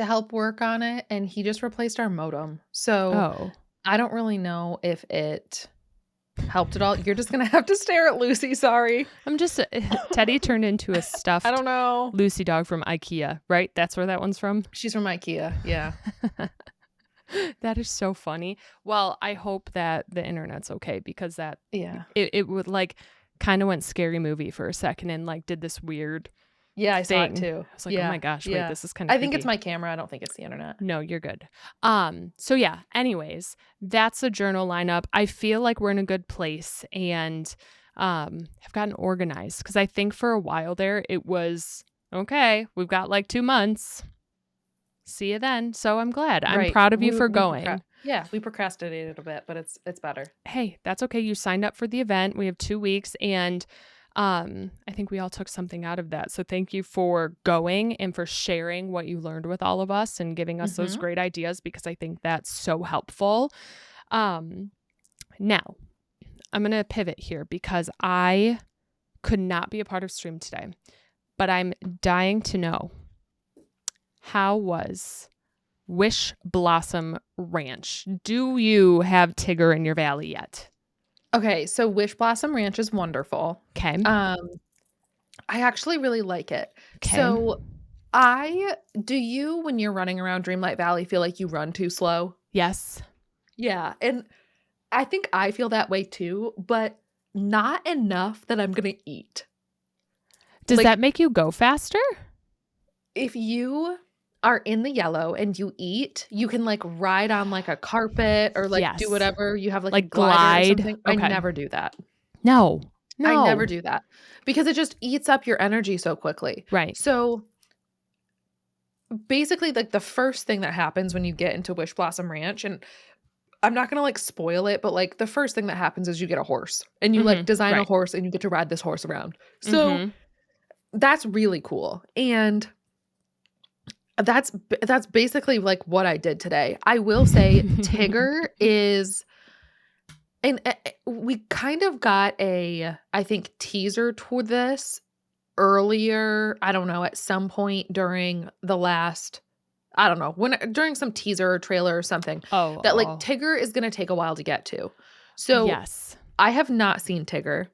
help work on it, and he just replaced our modem. So I don't really know if it helped at all. You're just going to have to stare at Lucy. Sorry. I'm just, Teddy turned into a stuffed I don't know. Lucy dog from IKEA, right? That's where that one's from? She's from IKEA. Yeah. That is so funny. Well, I hope that the internet's okay because that, it would like kind of went scary movie for a second and like did this weird I thing. saw it too. I was like, oh my gosh, wait, this is kind of I think it's my camera. I don't think it's the internet. No, you're good. So yeah, anyways, that's the journal lineup. I feel like we're in a good place and have gotten organized because I think for a while there it was, okay, we've got like 2 months. See you then. So I'm glad. I'm proud of you for going. We procrastinated a bit, but it's better. Hey, that's okay. You signed up for the event. We have 2 weeks and I think we all took something out of that. So thank you for going and for sharing what you learned with all of us and giving us those great ideas because I think that's so helpful. Now, I'm going to pivot here because I could not be a part of stream today, but I'm dying to know. How was Wishblossom Ranch? Do you have Tigger in your valley yet? Okay, so Wishblossom Ranch is wonderful. Okay. I actually really like it. Okay. So do you, when you're running around Dreamlight Valley, feel like you run too slow? Yes. Yeah, and I think I feel that way too, but not enough that I'm going to eat. Does that make you go faster? If you are in the yellow and you eat, you can like ride on like a carpet or like do whatever. You have like a glider or something. Okay. I never do that. No. I never do that because it just eats up your energy so quickly. Right. So basically like the first thing that happens when you get into Wishblossom Ranch, and I'm not going to like spoil it, but like the first thing that happens is you get a horse and you like design a horse and you get to ride this horse around. So that's really cool. And that's basically like what I did today. I will say Tigger is, and we kind of got I think teaser to this earlier. I don't know, at some point during the last, I don't know, during some teaser or trailer or something. That like Tigger is going to take a while to get to. So yes, I have not seen Tigger.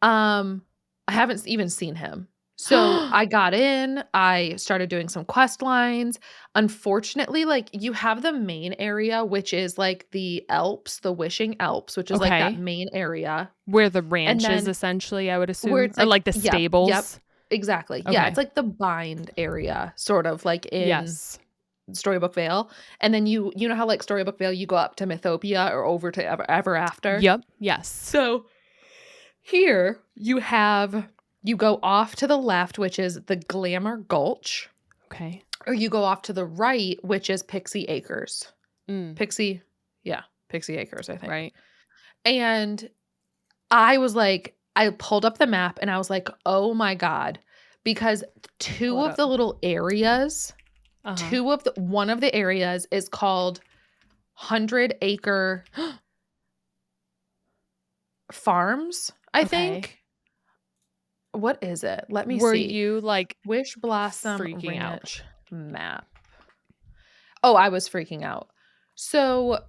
I haven't even seen him. So I got in, I started doing some quest lines. Unfortunately, like you have the main area, which is like the Alps, the Wishing Alps, which is like that Okay. main area. Where the And ranch is then essentially, I would where assume. it's Or like, like the yep, stables. exactly. Yeah, Okay. it's like the bind area, sort of like in Yes. Storybook Vale. And then you know how like Storybook Vale, you go up to Mythopia or over to Ever After. Yep. Yes. So here you go off to the left, which is the Glamour Gulch, Okay. or you go off to the right, which is Pixie Acres. Mm, Pixie Acres, I think. right. And I was like, I pulled up the map and I was like, oh my God, because Pull it of up. the little areas, Uh-huh. one of the areas is called 100 Acre Farms, I think. What is it? Let me Were see. you like Wishblossom freaking Ranch map. Oh, I was freaking out. So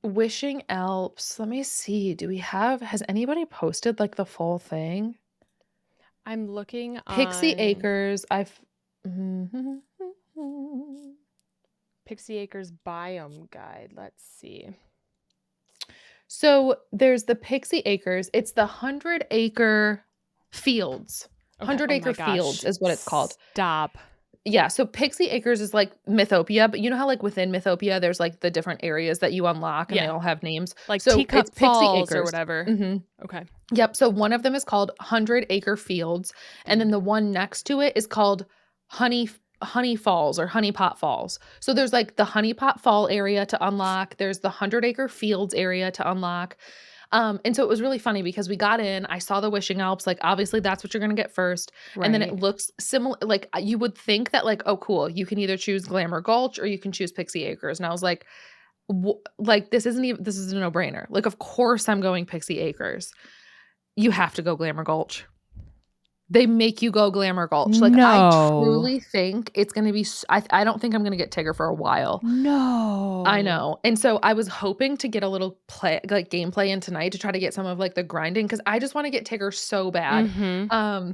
Wishing Alps. Let me see. Has anybody posted like the full thing? I'm looking Pixie on Acres. Pixie Acres biome guide. Let's see. So there's the Pixie Acres. It's the 100 Acre Fields. Okay. 100 Oh Acre my gosh. Fields is what it's called. Stop. Yeah, so Pixie Acres is like Mythopia, but you know how like within Mythopia there's like the different areas that you unlock and they all have names? Like So Teacup it's Pixie Falls or Acres. whatever. Mm-hmm. Okay. Yep, so one of them is called 100 Acre Fields, and then the one next to it is called Honey Falls or Honey Pot Falls. So there's like the Honey Pot Fall area to unlock, there's the 100 Acre Fields area to unlock. And so it was really funny because we got in, I saw the Wishing Alps, like obviously that's what you're going to get first. Right. And then it looks similar, like you would think that like, oh cool, you can either choose Glamour Gulch or you can choose Pixie Acres. And I was like, this is a no-brainer. Like of course I'm going Pixie Acres. You have to go Glamour Gulch. They make you go Glamour Gulch. Like No. I truly think it's going to be I don't think I'm going to get Tigger for a while. No. I know. And so I was hoping to get a little gameplay in tonight to try to get some of like the grinding cuz I just want to get Tigger so bad. Mm-hmm.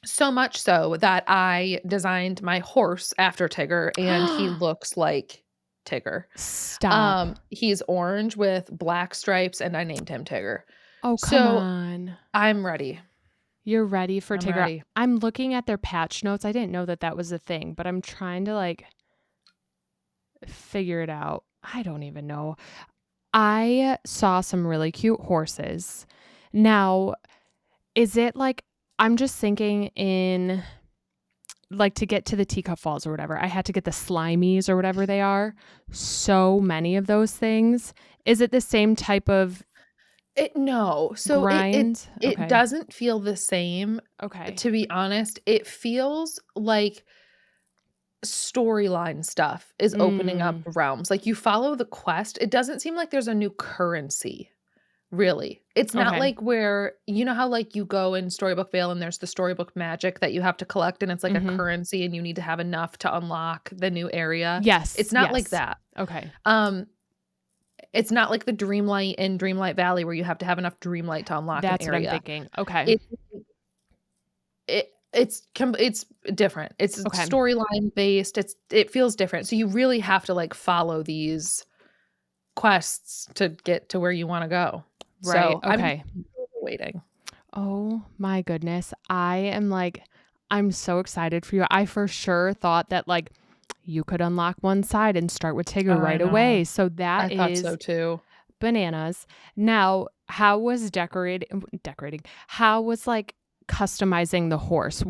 So much so that I designed my horse after Tigger and he looks like Tigger. Stop. He's orange with black stripes and I named him Tigger. Oh, come on. I'm ready. You're ready for Tigger. Ready. I'm looking at their patch notes. I didn't know that was a thing, but I'm trying to like figure it out. I don't even know. I saw some really cute horses. Now, is it like, I'm just thinking in like to get to the Teacup Falls or whatever, I had to get the Slimies or whatever they are. So many of those things. Is it the same type of No. So grind? it doesn't feel the same. Okay. To be honest, it feels like storyline stuff is opening up realms. Like you follow the quest. It doesn't seem like there's a new currency. Really. It's not like where you know how like you go in Storybook Vale and there's the storybook magic that you have to collect and it's like a currency and you need to have enough to unlock the new area. Yes. It's not like that. Okay. It's not like the Dreamlight in Dreamlight Valley where you have to have enough Dreamlight to unlock an area. That's what I'm thinking. Okay. It's different. It's storyline based. It feels different. So you really have to like follow these quests to get to where you want to go. Right. So okay. I'm waiting. Oh my goodness. I'm so excited for you. I for sure thought that like you could unlock one side and start with Tigger right away. So I thought so too. Bananas. Now, how was decorating? How was like customizing the horse?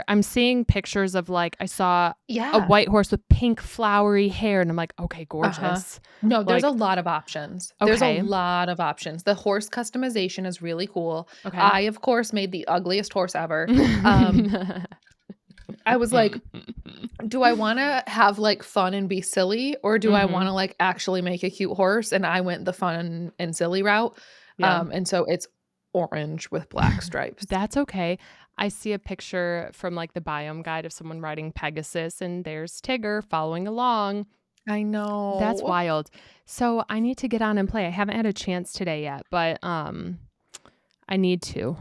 I'm seeing pictures of like, I saw a white horse with pink flowery hair and I'm like, okay, gorgeous. No, there's a lot of options. There's a lot of options. The horse customization is really cool. Okay. I, of course, made the ugliest horse ever. I was like, do I want to have like fun and be silly or do I want to like actually make a cute horse? And I went the fun and silly route. Yeah. And so it's orange with black stripes. That's okay. I see a picture from like the biome guide of someone riding Pegasus and there's Tigger following along. I know. That's wild. So I need to get on and play. I haven't had a chance today yet, but I need to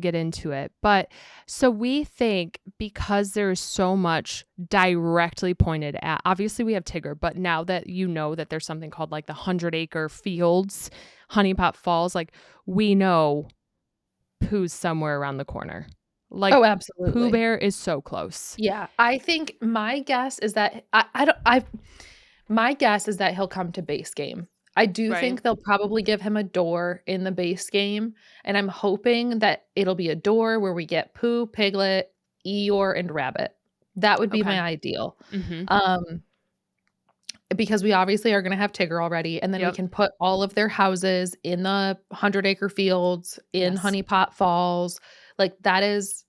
get into it. But so we think because there's so much directly pointed at, obviously we have Tigger, but now that you know that there's something called like the 100-acre fields, Honeypot Falls, like we know Pooh's somewhere around the corner. Like, oh, absolutely. Pooh Bear is so close. Yeah. I think my guess is that my guess is that he'll come to base game. I do think they'll probably give him a door in the base game, and I'm hoping that it'll be a door where we get Pooh, Piglet, Eeyore, and Rabbit. That would be my ideal. Because we obviously are going to have Tigger already, and then we can put all of their houses in the 100-acre fields in Honeypot Falls. Like, that is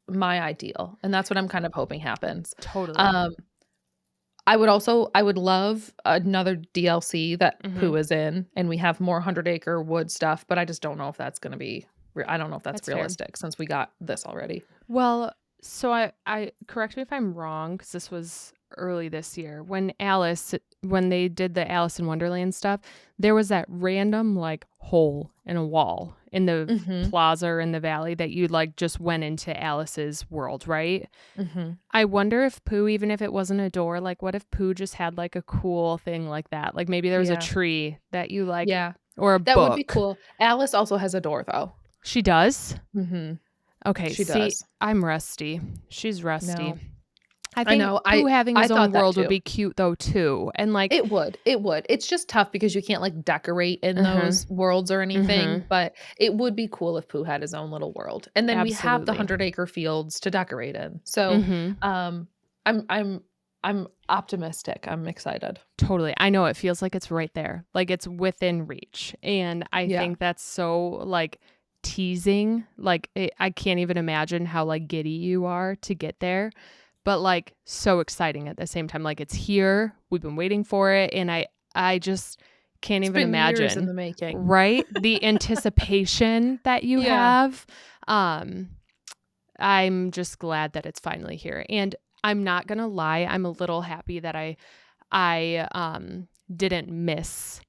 my ideal, and that's what I'm kind of hoping happens. Totally. I would love another DLC that Pooh is in, and we have more 100-acre wood stuff, but I just don't know if that's going to be, I don't know if that's realistic since we got this already. Well, so I correct me if I'm wrong, because this was early this year when they did the Alice in Wonderland stuff, there was that random like hole in a wall in the plaza or in the valley that you like just went into Alice's world, right? I wonder if Pooh, even if it wasn't a door, like what if Pooh just had like a cool thing like that? Like maybe there was a tree that you like, or a book. That would be cool. Alice also has a door though. She does? Okay, she does. I'm rusty. She's rusty. No. I think Pooh having his own world would be cute though too, and like it would. It's just tough because you can't like decorate in those worlds or anything. But it would be cool if Pooh had his own little world, and then we have the 100-acre fields to decorate in. So, I'm optimistic. I'm excited. Totally. I know it feels like it's right there, like it's within reach, and I think that's so like teasing. Like I can't even imagine how like giddy you are to get there. But like so exciting at the same time. Like it's here. We've been waiting for it. And I just can't even imagine. Years in the making. Right? The anticipation that you have. I'm just glad that it's finally here. And I'm not gonna lie, I'm a little happy that I didn't miss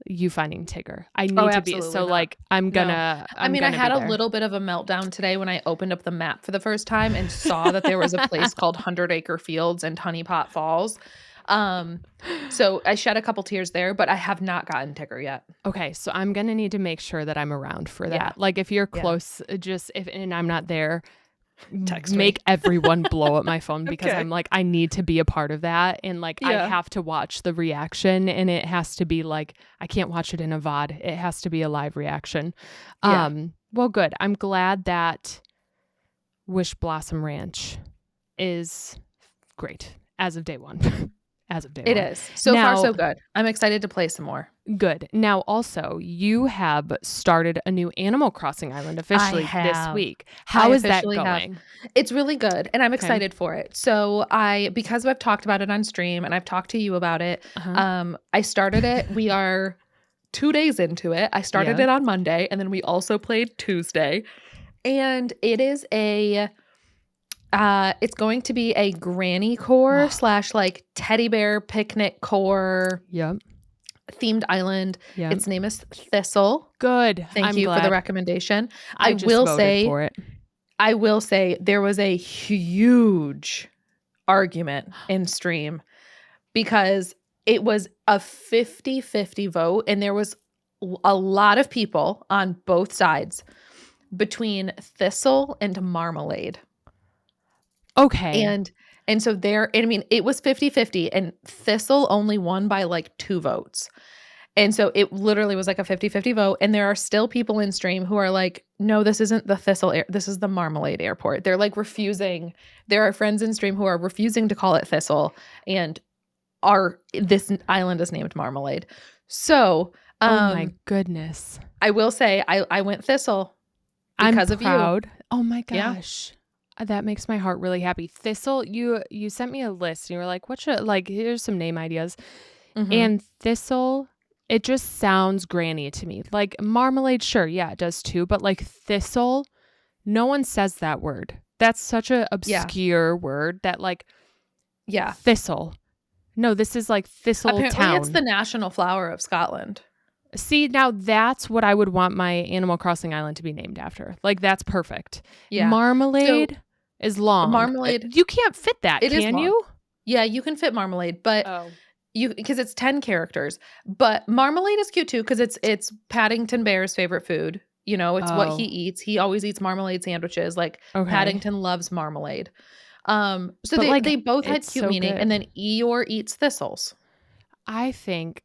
you finding Tigger. I need to be so not. Like I'm gonna I had a little bit of a meltdown today when I opened up the map for the first time and saw that there was a place called 100-acre Fields and Honeypot Falls. So I shed a couple tears there, but I have not gotten Tigger yet. Okay, so I'm gonna need to make sure that I'm around for that. Like if you're close, and I'm not there, make everyone blow up my phone because I'm like, I need to be a part of that. And like, I have to watch the reaction, and it has to be like, I can't watch it in a VOD. It has to be a live reaction. Well, good. I'm glad that Wishblossom Ranch is great as of day one. It is. So far, so good. I'm excited to play some more. Good. Now, also, you have started a new Animal Crossing island officially this week. How is that going? It's really good, and I'm excited for it. So because I've talked about it on stream, and I've talked to you about it, I started it. We are 2 days into it. I started it on Monday, and then we also played Tuesday. And it is it's going to be a granny core / like teddy bear picnic core themed island. Its name is Thistle. Good. Thank you for the recommendation. I will say there was a huge argument in stream because it was a 50-50 vote, and there was a lot of people on both sides between Thistle and Marmalade. Okay. And so it was 50-50, and Thistle only won by like 2 votes. And so it literally was like a 50-50 vote. And there are still people in stream who are like, no, this isn't the Thistle. This is the Marmalade Airport. They're like refusing. There are friends in stream who are refusing to call it Thistle, and this island is named Marmalade. So, oh my goodness. I will say I went Thistle because of you. Oh my gosh. That makes my heart really happy. Thistle, you sent me a list, and you were like, here's some name ideas. And Thistle, it just sounds granny to me. Like Marmalade, sure, yeah, it does too. But like Thistle, no one says that word. That's such an obscure word that like, Thistle. No, this is like Thistle Apparently Town. It's the national flower of Scotland. See, now that's what I would want my Animal Crossing island to be named after. Like, that's perfect. Yeah. Marmalade is long. Marmalade. You can't fit that, can you? Yeah, you can fit Marmalade, but because it's 10 characters. But Marmalade is cute too because it's Paddington Bear's favorite food. You know, it's what he eats. He always eats marmalade sandwiches. Like Paddington loves marmalade. So they both had cute meaning. Good. And then Eeyore eats thistles. I think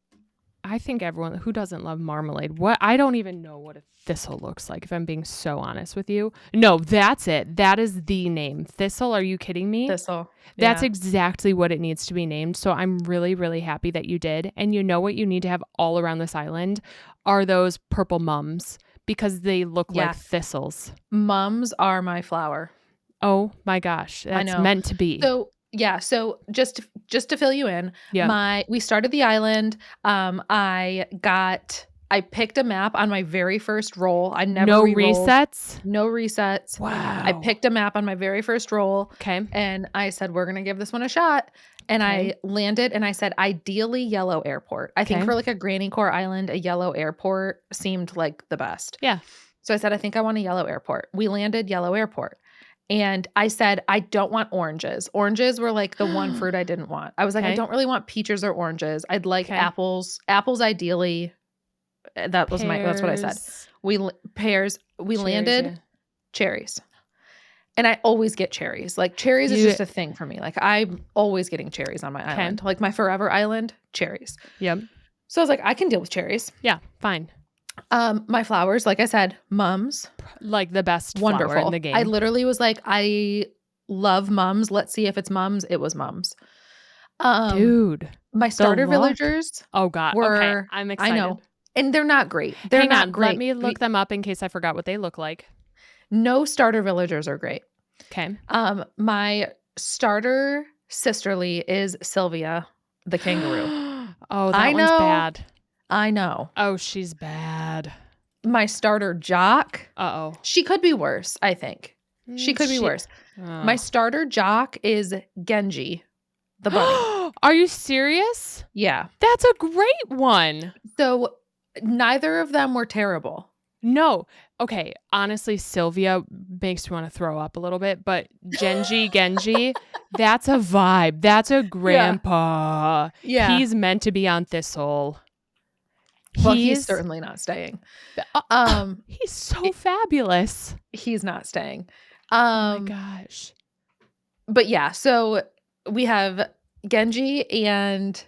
everyone who doesn't love marmalade, I don't even know what a thistle looks like, if I'm being so honest with you. No, that's it. That is the name. Thistle, are you kidding me? Thistle. That's exactly what it needs to be named. So I'm really, really happy that you did. And you know what you need to have all around this island are those purple mums because they look like thistles. Mums are my flower. Oh my gosh. That's meant to be. So yeah. So just to fill you in, we started the island. I picked a map on my very first roll. I never resets. No resets. Wow. I picked a map on my very first roll. Okay. And I said, we're going to give this one a shot. And I landed and I said, ideally yellow airport. I think for like a Granny Core island, a yellow airport seemed like the best. Yeah. So I said, I think I want a yellow airport. We landed yellow airport. And I said, I don't want oranges. Oranges were like the one fruit I didn't want. I was like, I don't really want peaches or oranges. I'd like apples. Apples ideally. That's what I said. Pears. We landed cherries. And I always get cherries. Like cherries is just a thing for me. Like I'm always getting cherries on my island. Like my forever island, cherries. Yep. So I was like, I can deal with cherries. Yeah, fine. My flowers, like I said, mums. Like the best flower in the game. I literally was like, I love mums. Let's see if it's mums. It was mums. Dude. My starter villagers. Oh God. Okay. I'm excited. I know. And they're not great. They're not great. Let me look them up in case I forgot what they look like. No starter villagers are great. Okay. My starter sisterly is Sylvia, the kangaroo. Oh, that one's bad. I know. Oh, she's bad. My starter jock. Uh-oh. She could be worse, I think. She could be worse. My starter jock is Genji, the bunny. Are you serious? Yeah. That's a great one. So neither of them were terrible. No. Okay. Honestly, Sylvia makes me want to throw up a little bit, but Genji, that's a vibe. That's a grandpa. Yeah. He's meant to be on Thistle. Well, he's certainly not staying. He's so fabulous. He's not staying. Oh my gosh. But yeah, so we have Genji and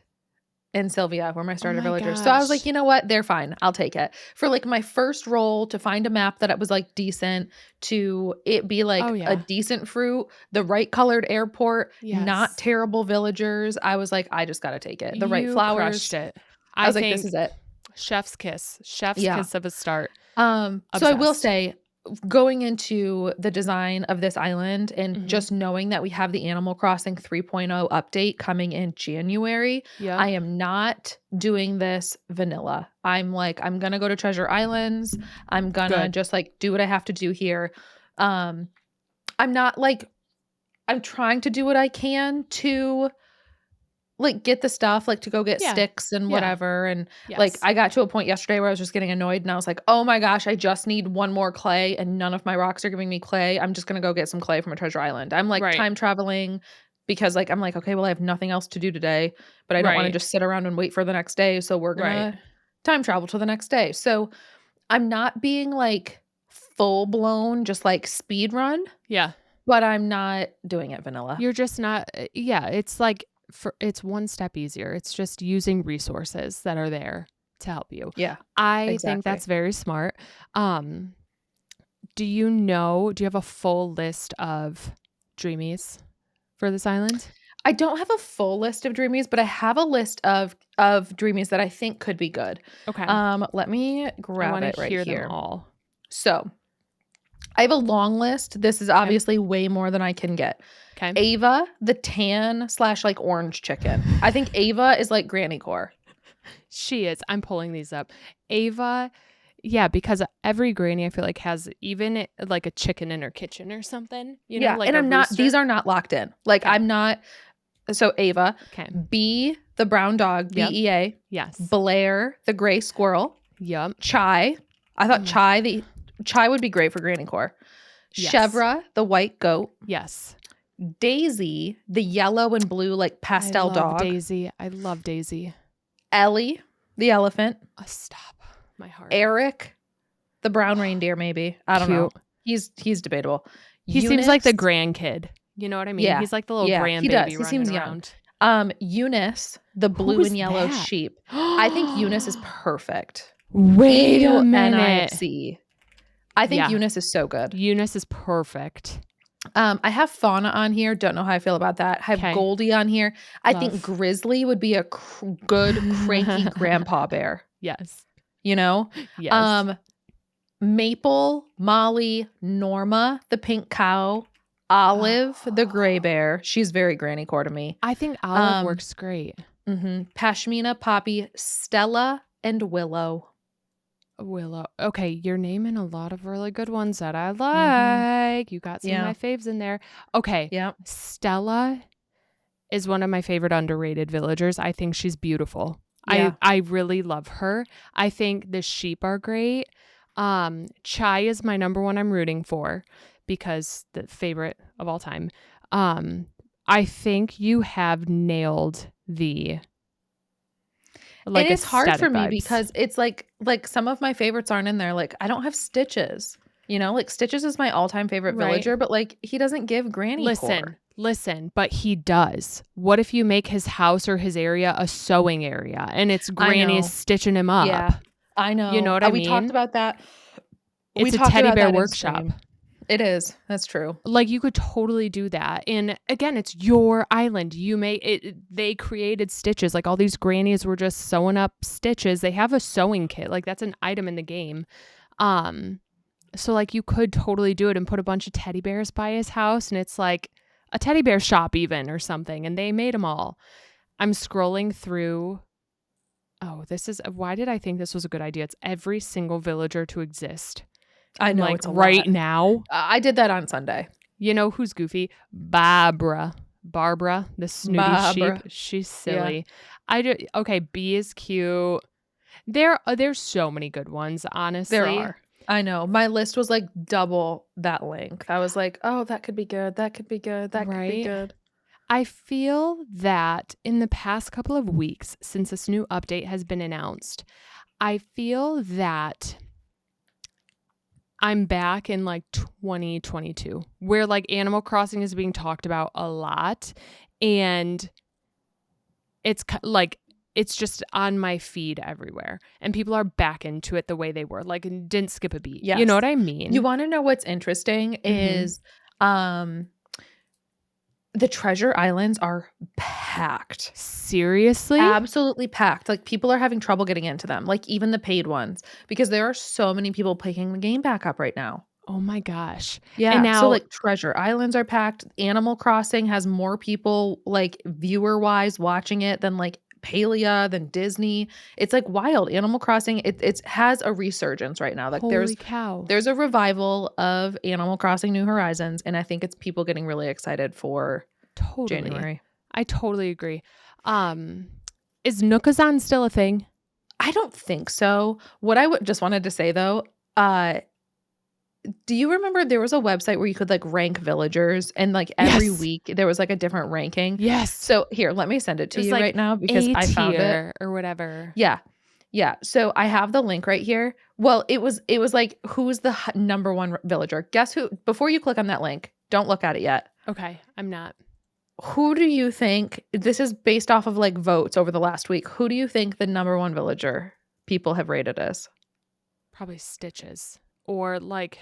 Sylvia were my starter villagers. So I was like, you know what? They're fine. I'll take it. For like my first roll to find a map that it was like decent, to it be like a decent fruit, the right colored airport, not terrible villagers. I was like, I just got to take it. The right flowers. Crushed it. I was like, this is it. Chef's kiss. Chef's kiss of a start. So I will say, going into the design of this island and just knowing that we have the Animal Crossing 3.0 update coming in January, I am not doing this vanilla. I'm like, I'm going to go to Treasure Islands. I'm going to just like do what I have to do here. I'm not like, I'm trying to do what I can to like get the stuff, like to go get sticks and whatever. And like I got to a point yesterday where I was just getting annoyed and I was like, oh my gosh, I just need one more clay and none of my rocks are giving me clay. I'm just going to go get some clay from a treasure island. I'm like time traveling because like, I'm like, okay, well I have nothing else to do today, but I don't want to just sit around and wait for the next day. So we're going to time travel to the next day. So I'm not being like full blown, just like speed run. Yeah. But I'm not doing it vanilla. You're just not. Yeah. It's like, it's one step easier. It's just using resources that are there to help you. Yeah. I think that's very smart. Do you have a full list of dreamies for this island? I don't have a full list of dreamies, but I have a list of dreamies that I think could be good. Okay. Let me grab it right here. Them all. So I have a long list. This is obviously way more than I can get. Okay. Ava, the tan / like orange chicken. I think Ava is like Granny Core. She is. I'm pulling these up. Ava, yeah, because every granny I feel like has even like a chicken in her kitchen or something. You know, like and these are not locked in. Like I'm not. So Ava. Okay. B, the brown dog, BEA. Yes. Blair, the gray squirrel. Yep. Chai. I thought Chai would be great for Granny Core. Yes. Chevra, the white goat. Yes. Daisy, the yellow and blue like pastel dog. I love Daisy. Ellie, the elephant. Stop. My heart. Eric, the brown reindeer, maybe. I don't know. He's debatable. He seems like the grandkid. You know what I mean? Yeah. He's like the little grandbaby. He does. He seems around. Young. Eunice, the blue and yellow sheep. I think Eunice is perfect. Wait a minute. NIFC. I think Eunice is so good. Eunice is perfect. I have Fauna on here. Don't know how I feel about that. I have Goldie on here. I think Grizzly would be a good cranky grandpa bear. Yes. You know? Yes. Maple, Molly, Norma, the pink cow, Olive, the gray bear. She's very Granny Core to me. I think Olive works great. Pashmina, Poppy, Stella, and Willow. Okay, you're naming a lot of really good ones that I like. You got some of my faves in there. Okay. Yeah. Stella is one of my favorite underrated villagers. I think she's beautiful. Yeah. I really love her. I think the sheep are great. Chai is my number one I'm rooting for because the favorite of all time. I think you have nailed the like, it's hard for me because it's like some of my favorites aren't in there. Like I don't have Stitches, you know, like Stitches is my all-time favorite villager, but like he doesn't give Granny Core. Listen, but he does. What if you make his house or his area a sewing area and it's Granny stitching him up? Yeah, I know. You know what I mean? We talked about that. It's a teddy bear workshop. It is. That's true. Like you could totally do that. And again, it's your island. You may they created Stitches. Like all these grannies were just sewing up Stitches. They have a sewing kit. Like that's an item in the game. So like you could totally do it and put a bunch of teddy bears by his house and it's like a teddy bear shop even or something. And they made them all. I'm scrolling through. Oh, why did I think this was a good idea? It's every single villager to exist. I know, like it's a right lot. Now. I did that on Sunday. You know who's goofy? Barbara, the snooty sheep. She's silly. Yeah. Okay, B is cute. There's so many good ones, honestly. There are. I know. My list was like double that length. I was like, oh, that could be good. That could be good. That could be good. I feel that in the past couple of weeks, since this new update has been announced, I feel that I'm back in like 2022 where like Animal Crossing is being talked about a lot and it's like it's just on my feed everywhere and people are back into it the way they were like didn't skip a beat. Yes. You know what I mean? You want to know what's interesting is the treasure islands are packed. Seriously? Absolutely packed. Like people are having trouble getting into them, like even the paid ones, because there are so many people picking the game back up right now. Oh my gosh. Yeah. And now, so like treasure islands are packed. Animal Crossing has more people like viewer wise watching it than like Palia, than Disney. It's like wild. Animal Crossing, it has a resurgence right now. Like Holy cow. There's a revival of Animal Crossing New Horizons, and I think it's people getting really excited for January. I totally agree. Is Nookazon still a thing? I don't think so. What I just wanted to say though, do you remember there was a website where you could like rank villagers and like every week there was like a different ranking? Yes. So here, let me send it to you like right now because I found it or whatever. Yeah. Yeah. So I have the link right here. Well, it was like, who's the number one villager? Guess who? Before you click on that link, don't look at it yet. Okay. I'm not. Who do you think, this is based off of like votes over the last week. Who do you think the number one villager people have rated as? Probably Stitches. Or like,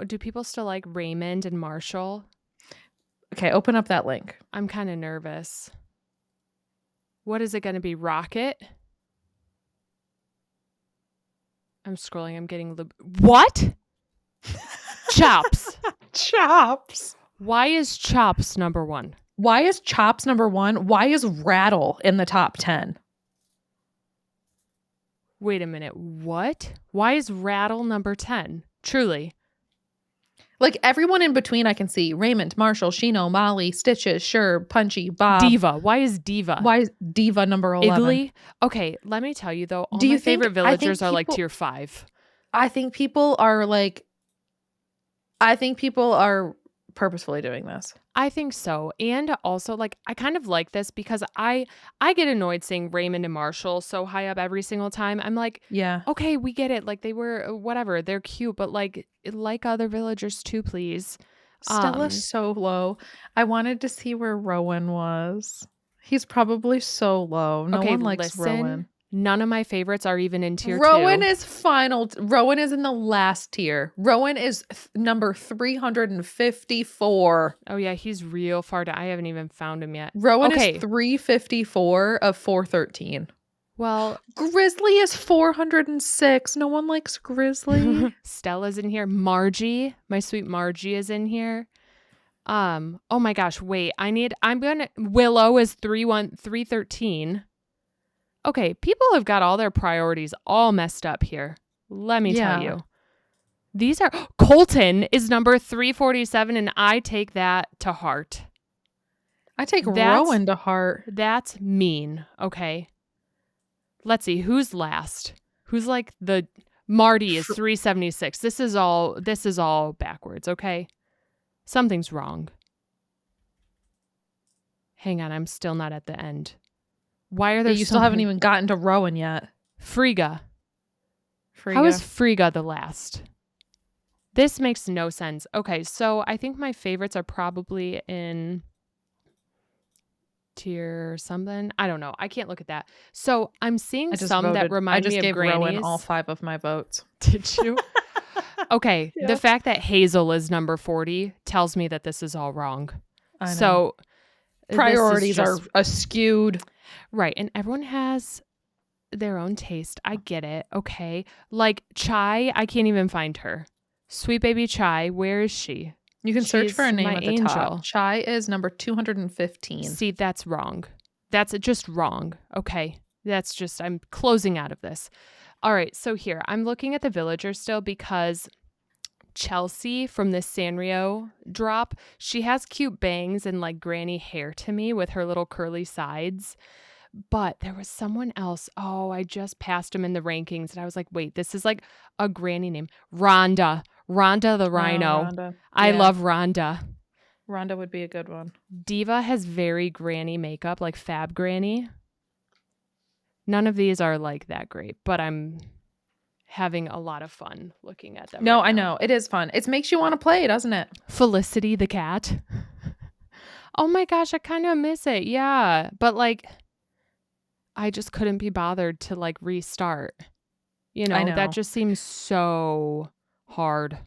do people still like Raymond and Marshall? Okay, open up that link. I'm kind of nervous. What is it going to be? Rocket? I'm scrolling. I'm getting what? Chops. Chops. Why is Chops number one? Why is Chops number one? Why is Rattle in the top 10? Wait a minute. What? Why is Rattle number 10? Truly. Like everyone in between I can see. Raymond, Marshall, Shino, Molly, Stitches, Sure, Punchy, Bob. Diva. Why is Diva? Why is Diva number 11? Iggly? Okay, let me tell you though, all my favorite villagers are like tier 5. I think people are purposefully doing this. I think so. And also, like, I kind of like this because I get annoyed seeing Raymond and Marshall so high up every single time. I'm like, yeah, okay, we get it. Like, they were whatever. They're cute, but like other villagers too, please. Stella's so low. I wanted to see where Rowan was. He's probably so low. No one likes Rowan. None of my favorites are even in tier 2. Rowan is final. Rowan is in the last tier. Rowan is number 354. Oh, yeah. He's real far down. I haven't even found him yet. Rowan is 354 of 413. Well, Grizzly is 406. No one likes Grizzly. Stella's in here. Margie, my sweet Margie is in here. Oh my gosh, wait. Willow is 313. Okay, people have got all their priorities all messed up here. Let me tell you. These are Colton is number 347 and I take that to heart. I take Rowan to heart. That's mean, okay? Let's see who's last. Who's like the Marty is 376. This is all backwards, okay? Something's wrong. Hang on, I'm still not at the end. Why are there you still haven't even gotten to Rowan yet? Frigga. How is Frigga the last? This makes no sense. Okay, so I think my favorites are probably in tier something. I don't know. I can't look at that. So I'm seeing some that remind me of Granny's. I just gave Rowan all 5 of my votes. Did you? Okay. Yeah. The fact that Hazel is number 40 tells me that this is all wrong. I know. So priorities are skewed. Right. And everyone has their own taste. I get it. Okay. Like Chai, I can't even find her. Sweet baby Chai, where is she? You can search for a name at the top. Chai is number 215. See, that's wrong. That's just wrong. Okay. I'm closing out of this. All right. So here, I'm looking at the villagers still because Chelsea from the Sanrio drop, she has cute bangs and like granny hair to me with her little curly sides. But there was someone else. Oh, I just passed him in the rankings. And I was like, wait, this is like a granny name. Rhonda the Rhino. Rhonda. Yeah. I love Rhonda. Rhonda would be a good one. Diva has very granny makeup, like Fab Granny. None of these are like that great, but I'm having a lot of fun looking at them. No, I know. It is fun. It makes you want to play, doesn't it? Felicity the cat. Oh my gosh, I kind of miss it. Yeah. But like, I just couldn't be bothered to like restart. You know, that just seems so hard.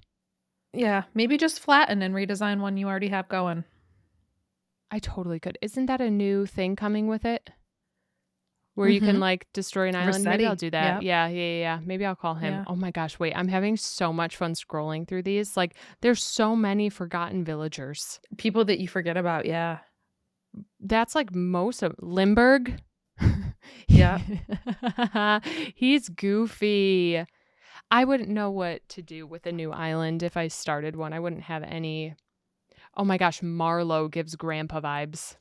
Yeah. Maybe just flatten and redesign one you already have going. I totally could. Isn't that a new thing coming with it? Where you can like destroy an island. Maybe I'll do that. Yep. Yeah. Maybe I'll call him. Yeah. Oh my gosh, wait. I'm having so much fun scrolling through these. Like there's so many forgotten villagers. People that you forget about, yeah. That's like most of Limburg. Yeah. He's goofy. I wouldn't know what to do with a new island if I started one. I wouldn't have any. Oh my gosh, Marlowe gives grandpa vibes.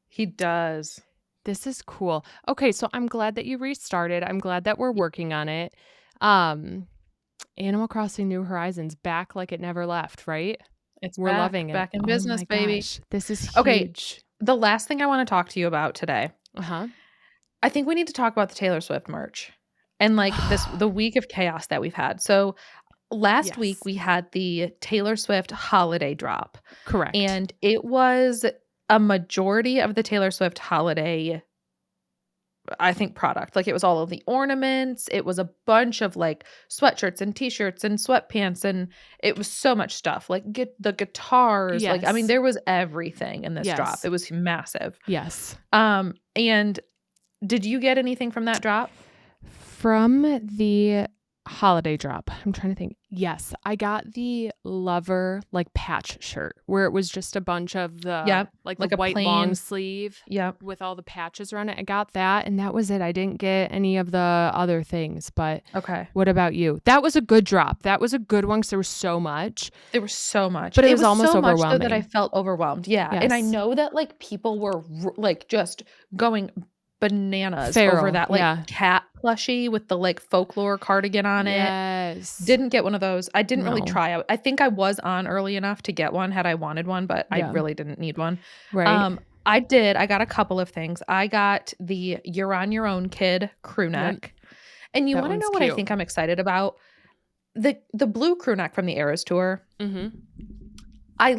He does. This is cool. Okay, so I'm glad that you restarted. I'm glad that we're working on it. Animal Crossing New Horizons, back like it never left, right? We're loving it. Back in business, baby. Gosh, this is huge. Okay, the last thing I want to talk to you about today. Uh-huh. I think we need to talk about the Taylor Swift merch and like the week of chaos that we've had. So last week we had the Taylor Swift holiday drop. Correct. And it was a majority of the Taylor Swift holiday, I think, product. Like it was all of the ornaments. It was a bunch of like sweatshirts and t-shirts and sweatpants. And it was so much stuff. Like the guitars. Yes. Like, I mean, there was everything in this drop. It was massive. Yes. And did you get anything from that drop? From the holiday drop. I'm trying to think. Yes, I got the Lover like patch shirt where it was just a bunch of the like the white long sleeve with all the patches around it. I got that, and that was it. I didn't get any of the other things. But okay, what about you? That was a good drop. That was a good one because there was so much. There was so much, but it was almost so overwhelming. Much, though, that I felt overwhelmed. Yeah, yes. And I know that like people were like just going bananas over that like cat plushie with the like folklore cardigan on it. Yes. Didn't get one of those. I didn't really try out. I think I was on early enough to get one had I wanted one, but I really didn't need one. Right. I got a couple of things. I got the You're on Your Own Kid crew neck. Yep. And you want to know what I think I'm excited about? The blue crew neck from the Eras tour. Mm-hmm. I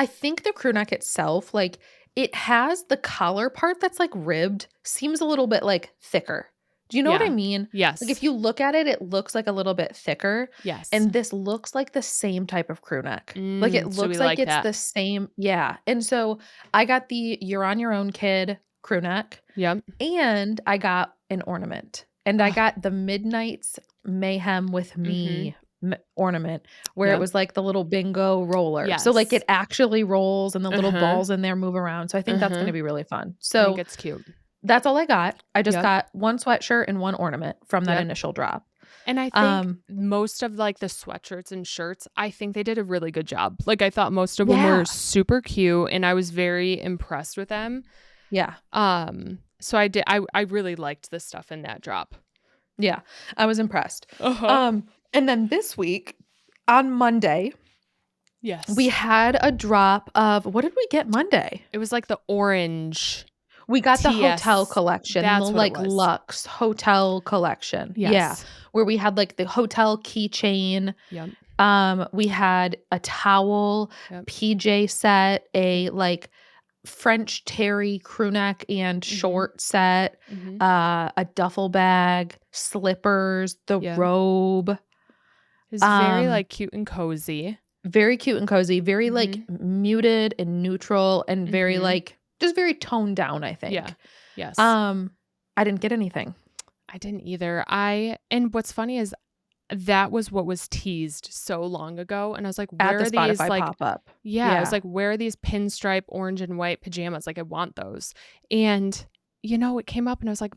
think the crew neck itself, like, it has the collar part that's like ribbed, seems a little bit like thicker. Do you know what I mean? Yes. Like if you look at it, it looks like a little bit thicker. Yes. And this looks like the same type of crew neck. Like it looks like it's the same. Yeah. And so I got the You're on Your Own Kid crew neck. Yep. And I got an ornament. And I got the Midnight's Mayhem with Me ornament where it was like the little bingo roller. Yes. So like it actually rolls and the little balls in there move around. So I think that's going to be really fun. So I think it's cute. That's all I got. I just got one sweatshirt and one ornament from that initial drop. And I think most of like the sweatshirts and shirts, I think they did a really good job. Like I thought most of them were super cute and I was very impressed with them. Yeah. So I really liked the stuff in that drop. Yeah. I was impressed. And then this week on Monday, we had a drop of, what did we get Monday? It was like the orange. We got the hotel collection, the like luxe hotel collection. Yes. Yeah. Where we had like the hotel keychain. Yep. We had a towel, PJ set, a like French terry crew neck and short set, a duffel bag, slippers, the robe. It's very like cute and cozy. Very cute and cozy. Very like muted and neutral and very like just very toned down, I think. Yeah. Yes. I didn't get anything. I didn't either. And what's funny is that was what was teased so long ago. And I was like, where are these like pop-up? Yeah. I was like, where are these pinstripe orange and white pajamas? Like I want those. And you know, it came up and I was like,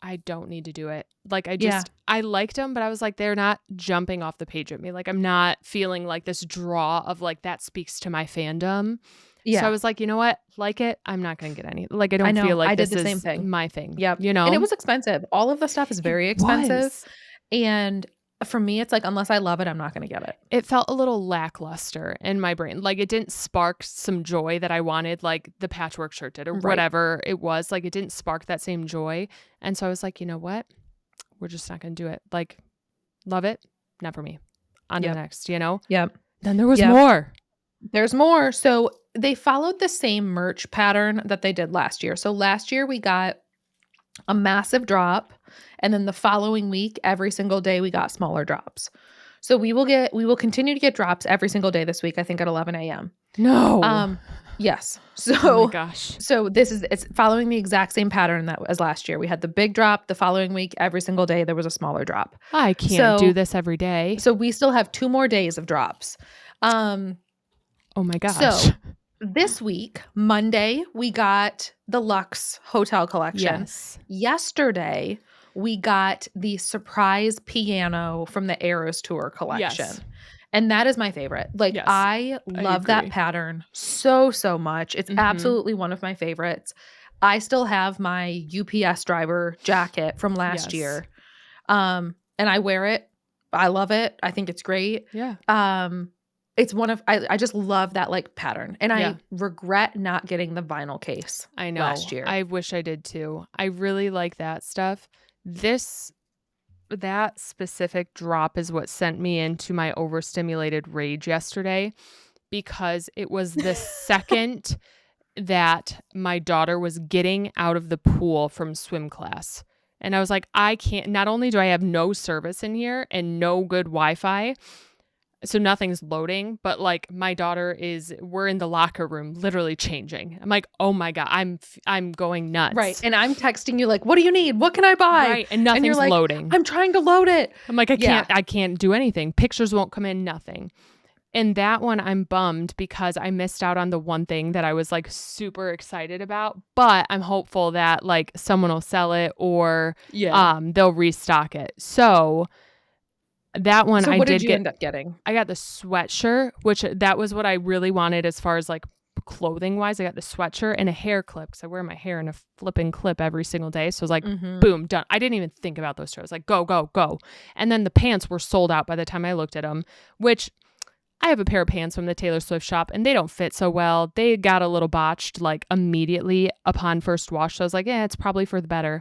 I don't need to do it. Like I liked them, but I was like, they're not jumping off the page at me. Like I'm not feeling like this draw of like that speaks to my fandom. Yeah. So I was like, you know what? Like it, I'm not going to get any. Like I don't feel like this is my thing. Yep. You know? And it was expensive. All of the stuff is very expensive. And for me, it's like, unless I love it, I'm not going to get it. It felt a little lackluster in my brain. Like it didn't spark some joy that I wanted, like the patchwork shirt did or whatever it was. Like it didn't spark that same joy. And so I was like, you know what? We're just not going to do it. Like, love it. Not for me. On to the next, you know? Yep. Then there was more. There's more. So they followed the same merch pattern that they did last year. So last year we got a massive drop. And then the following week, every single day, we got smaller drops. So we will continue to get drops every single day this week, I think at 11 a.m. No. Yes. So, oh my gosh. So it's following the exact same pattern as last year. We had the big drop the following week. Every single day, there was a smaller drop. I can't do this every day. So we still have 2 more days of drops. Oh my gosh. So this week, Monday, we got the Luxe Hotel Collection. Yes. Yesterday, we got the surprise piano from the Eras Tour collection. Yes. And that is my favorite. Like, I love that pattern so, so much. It's absolutely one of my favorites. I still have my UPS driver jacket from last year. And I wear it. I love it. I think it's great. Yeah. It's one of, I just love that like pattern. And I regret not getting the vinyl case last year. I wish I did too. I really like that stuff. That specific drop is what sent me into my overstimulated rage yesterday, because it was the second that my daughter was getting out of the pool from swim class. And I was like, I can't, not only do I have no service in here and no good Wi-Fi, So nothing's loading, but like my daughter we're in the locker room literally changing. I'm like, oh my God, I'm going nuts. Right. And I'm texting you like, what do you need? What can I buy? Right. And nothing's you're like, loading. I'm trying to load it. I'm like, I can't do anything. Pictures won't come in, nothing. And that one I'm bummed because I missed out on the one thing that I was like super excited about, but I'm hopeful that like someone will sell it or they'll restock it. So that one what did you end up getting? I got the sweatshirt, which that was what I really wanted as far as like clothing wise. I got the sweatshirt and a hair clip because I wear my hair in a flipping clip every single day. So I was like, boom, done. I didn't even think about those two. I was like, go, go, go. And then the pants were sold out by the time I looked at them, which I have a pair of pants from the Taylor Swift shop and they don't fit so well. They got a little botched like immediately upon first wash. So I was like, it's probably for the better.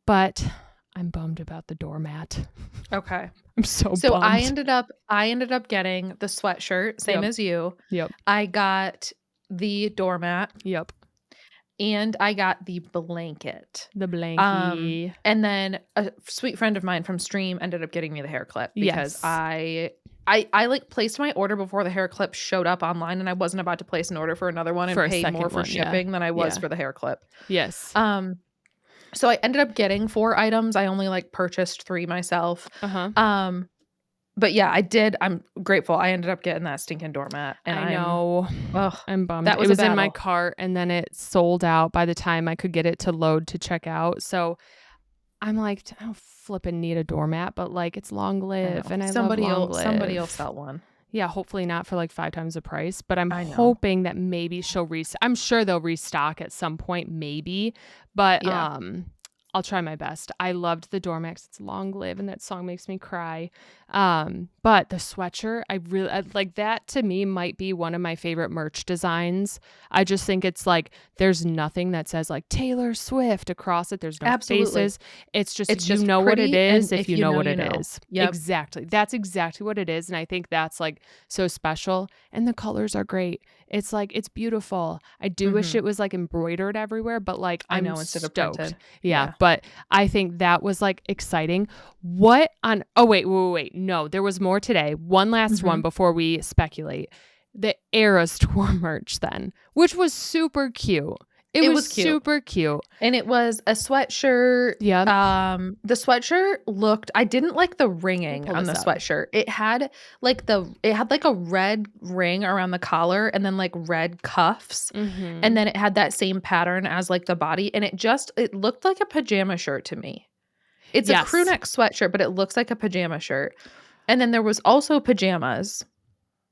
But I'm bummed about the doormat. Okay. I'm so bummed. I ended up getting the sweatshirt, same as you. Yep. I got the doormat. Yep. And I got the blanket. The blankie. And then a sweet friend of mine from Stream ended up getting me the hair clip because I like placed my order before the hair clip showed up online, and I wasn't about to place an order for another one and pay more for shipping than I was for the hair clip. Yes. So I ended up getting 4 items. I only like purchased 3 myself. But yeah, I did. I'm grateful. I ended up getting that stinking doormat. And I know. I'm bummed. That was it was in my cart and then it sold out by the time I could get it to load to check out. So I'm like, I don't flipping need a doormat, but like it's long live and I love long live. Somebody will sell one. Yeah, hopefully not for like 5 times the price, but I'm hoping that maybe I'm sure they'll restock at some point, maybe, but I'll try my best. I loved the doormat. It's long live and that song makes me cry. But the sweatshirt, I like that to me might be one of my favorite merch designs. I just think it's like there's nothing that says like Taylor Swift across it. There's no faces. It's just you know what it is if you know what it is. Yep. Exactly. That's exactly what it is. And I think that's like so special. And the colors are great. It's like it's beautiful. I do wish it was like embroidered everywhere, but like I'm instead stoked. of printed. Yeah. But I think that was like exciting. What on oh wait. No, there was more today. One last one before we speculate. The Eras Tour merch then, which was super cute. It was cute. Super cute. And it was a sweatshirt. Yeah. The sweatshirt I didn't like the ringing on the sweatshirt. It had like a red ring around the collar and then like red cuffs. And then it had that same pattern as like the body. And it looked like a pajama shirt to me. It's a crew neck sweatshirt, but it looks like a pajama shirt. And then there was also pajamas.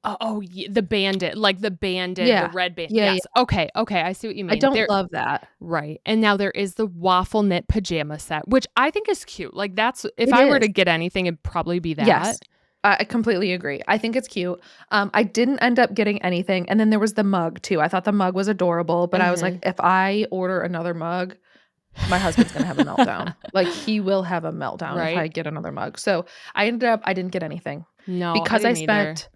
Oh, the bandit, the red band. Yeah, yes. Yeah. Okay. I see what you mean. I don't love that. Right. And now there is the waffle knit pajama set, which I think is cute. Like if I were to get anything, it'd probably be that. Yes. I completely agree. I think it's cute. I didn't end up getting anything. And then there was the mug too. I thought the mug was adorable, but I was like, if I order another mug, my husband's going to have a meltdown. Like he will have a meltdown if I get another mug. So I didn't get anything. No, because I spent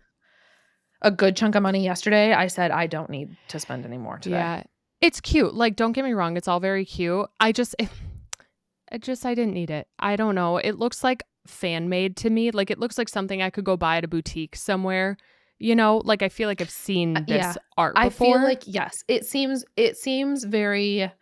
a good chunk of money yesterday. I said, I don't need to spend any more today. Yeah. It's cute. Like, don't get me wrong. It's all very cute. I didn't need it. I don't know. It looks like fan made to me. Like it looks like something I could go buy at a boutique somewhere. You know, like I feel like I've seen this art before. I feel like, yes, it seems very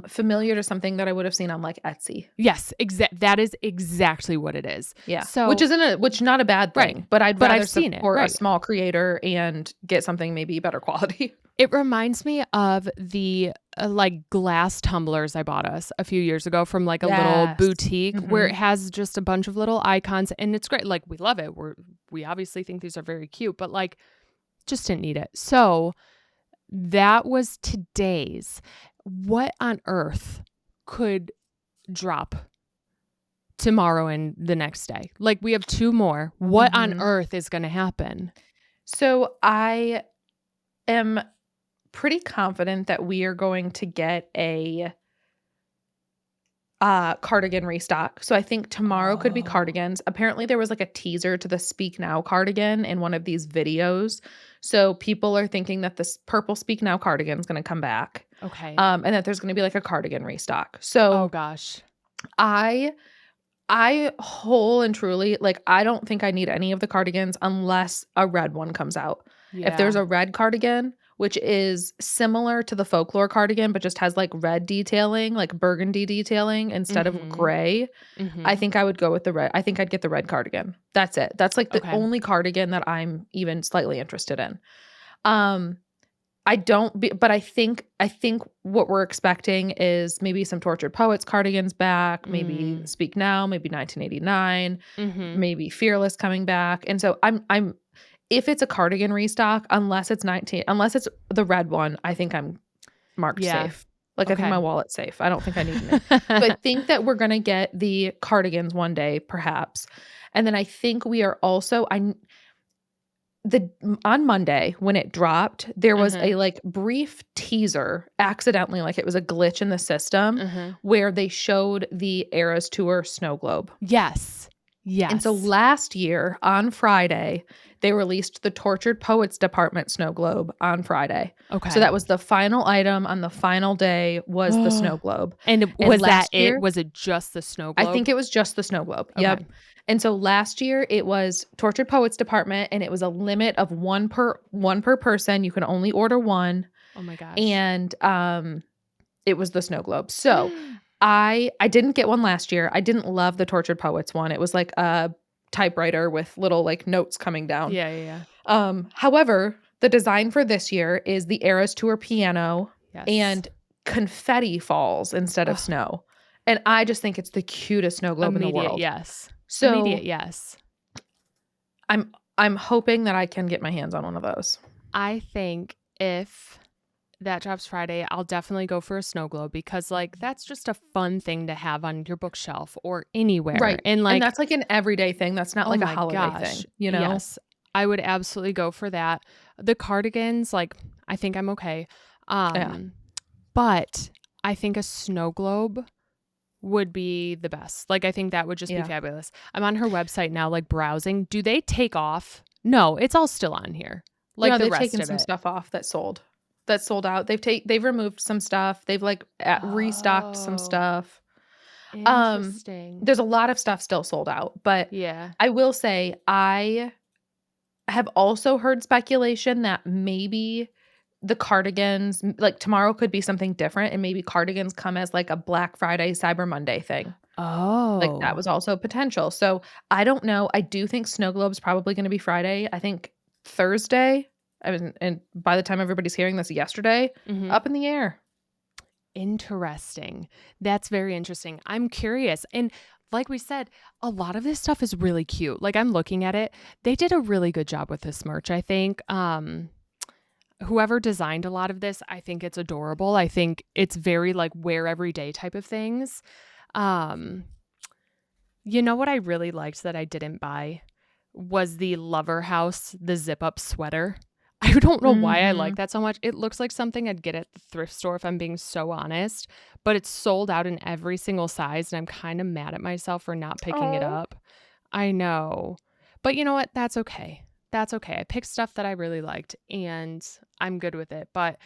familiar to something that I would have seen on like Etsy. Yes, that is exactly what it is. Yeah. So which not a bad thing, right. But I'd rather seen support a small creator and get something maybe better quality. It reminds me of the like glass tumblers I bought us a few years ago from like a little boutique where it has just a bunch of little icons and it's great. Like we love it. We obviously think these are very cute, but like just didn't need it. So that was today's. What on earth could drop tomorrow and the next day? Like we have 2 more. What on earth is going to happen? So I am pretty confident that we are going to get a cardigan restock. So I think tomorrow could be cardigans. Apparently there was like a teaser to the Speak Now cardigan in one of these videos. So people are thinking that this purple Speak Now cardigan is going to come back. Okay. And that there's going to be like a cardigan restock. So oh gosh. I I whole and truly, like, I don't think I need any of the cardigans unless a red one comes out. If there's Yeah. a red cardigan, which is similar to the folklore cardigan, but just has like red detailing, like burgundy detailing instead of Mhm. gray, I Mhm. think I would go with the red. I think I'd get the red cardigan. That's it. That's like the Okay. only cardigan that I'm even slightly interested in. Um, I don't be, but I think what we're expecting is maybe some Tortured Poets cardigans back, maybe Mm. Speak Now, maybe 1989, Mhm. maybe Fearless coming back. And so I'm if it's a cardigan restock, unless it's the red one, I think I'm marked Yeah. safe. Like, I think Okay. my wallet's safe. I don't think I need any. So I think that we're gonna get the cardigans one day, perhaps. And then I think we are also on Monday when it dropped, there was Uh-huh. a, like, brief teaser, accidentally, like, it was a glitch in the system Uh-huh. where they showed the Eras Tour snow globe. Yes. And so Yes. last year on Friday, they released the Tortured Poets Department snow globe on Friday. So Okay. that was the final item on the final day was the snow globe. And And was that last it? year, Was it just the snow I globe? think it was just the snow globe. Okay. Yep. And so last year it was Tortured Poets Department and it was a limit of one per person. You can only order one. Oh my gosh. And it was the snow globe. So I didn't get one last year. I didn't love the Tortured Poets one. It was like a typewriter with little like notes coming down. Yeah, yeah, yeah. However, the design for this year is the Eras Tour piano Yes. and confetti falls instead of Oh, snow. And I just think it's the cutest snow globe in the immediate world. yes. So Immediate yes. I'm hoping that I can get my hands on one of those. I think if that drops Friday, I'll definitely go for a snow globe because like that's just a fun thing to have on your bookshelf or anywhere. Right. And And like, that's like an everyday thing. That's not oh like a my holiday gosh. thing, you know? Yes. I would absolutely go for that. The cardigans, like I think I'm okay. Yeah. But I think a snow globe would be the best. Like I think that would just be Yeah. fabulous. I'm on her website now like browsing. Do they take off? No, it's all still on here. Like No, the they've rest taken of some it. stuff off that sold. That sold out. They've removed some stuff. They've like restocked some Oh, stuff. interesting. There's a lot of stuff still sold out, but Yeah. I will say I have also heard speculation that maybe the cardigans, like tomorrow could be something different and maybe cardigans come as like a Black Friday, Cyber Monday thing. Like that Oh, was also potential. So I don't know. I do think Snow Globe's probably going to be Friday. I think Thursday. I mean, and by the time everybody's hearing this, yesterday, hmm, up in the air. interesting. That's very interesting. I'm curious. And like we said, a lot of this stuff is really cute. Like I'm looking at it. They did a really good job with this merch, I think. Whoever designed a lot of this, I think it's adorable. I think it's very like wear every day type of things. Um, you know what I really liked that I didn't buy was the Lover House, the zip up sweater. I don't know why I like Mhm. that so much. It looks like something I'd get at the thrift store if I'm being so honest, but it's sold out in every single size and I'm kind of mad at myself for not picking it Oh, up. I know. But you know what? That's okay. That's okay. I picked stuff that I really liked and I'm good with it, but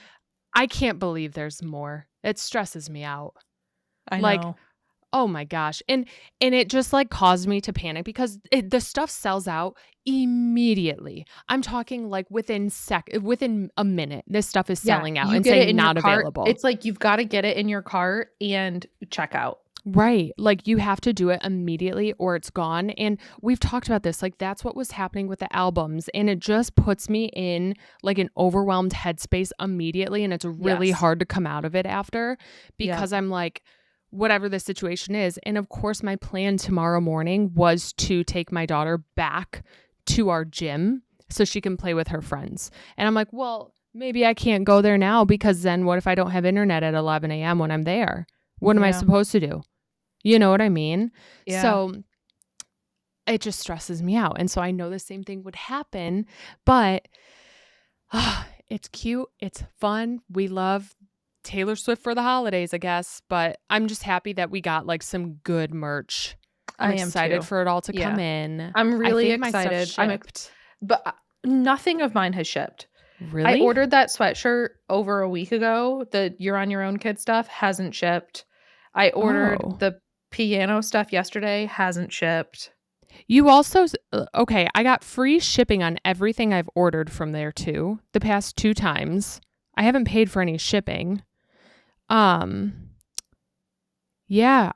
I can't believe there's more. It stresses me out. I Like, know. oh my gosh. And it just like caused me to panic because the stuff sells out immediately. I'm talking like within a minute this stuff is Yeah, selling out you and get it saying in your not cart. available. It's like you've got to get it in your cart and check out. Right. Like you have to do it immediately or it's gone. And we've talked about this. Like that's what was happening with the albums. And it just puts me in like an overwhelmed headspace immediately. And it's really Yes. hard to come out of it after Yeah. because I'm like, whatever the situation is. And of course, my plan tomorrow morning was to take my daughter back to our gym so she can play with her friends. And I'm like, well, maybe I can't go there now because then what if I don't have internet at 11 a.m. when I'm there? What am I Yeah. supposed to do? You know what I mean? Yeah. So it just stresses me out. And so I know the same thing would happen, but it's cute. It's fun. We love Taylor Swift for the holidays, I guess. But I'm just happy that we got like some good merch. I'm I am excited too. for it all to Yeah. come in. I'm really I think my stuff excited. shipped. But nothing of mine has shipped. I Really? ordered that sweatshirt over a week ago. The You're on Your Own kid stuff hasn't shipped. I ordered Oh. the piano stuff yesterday hasn't shipped. You also, okay, I got free shipping on everything I've ordered from there too, the past 2 times. I haven't paid for any shipping. Yeah,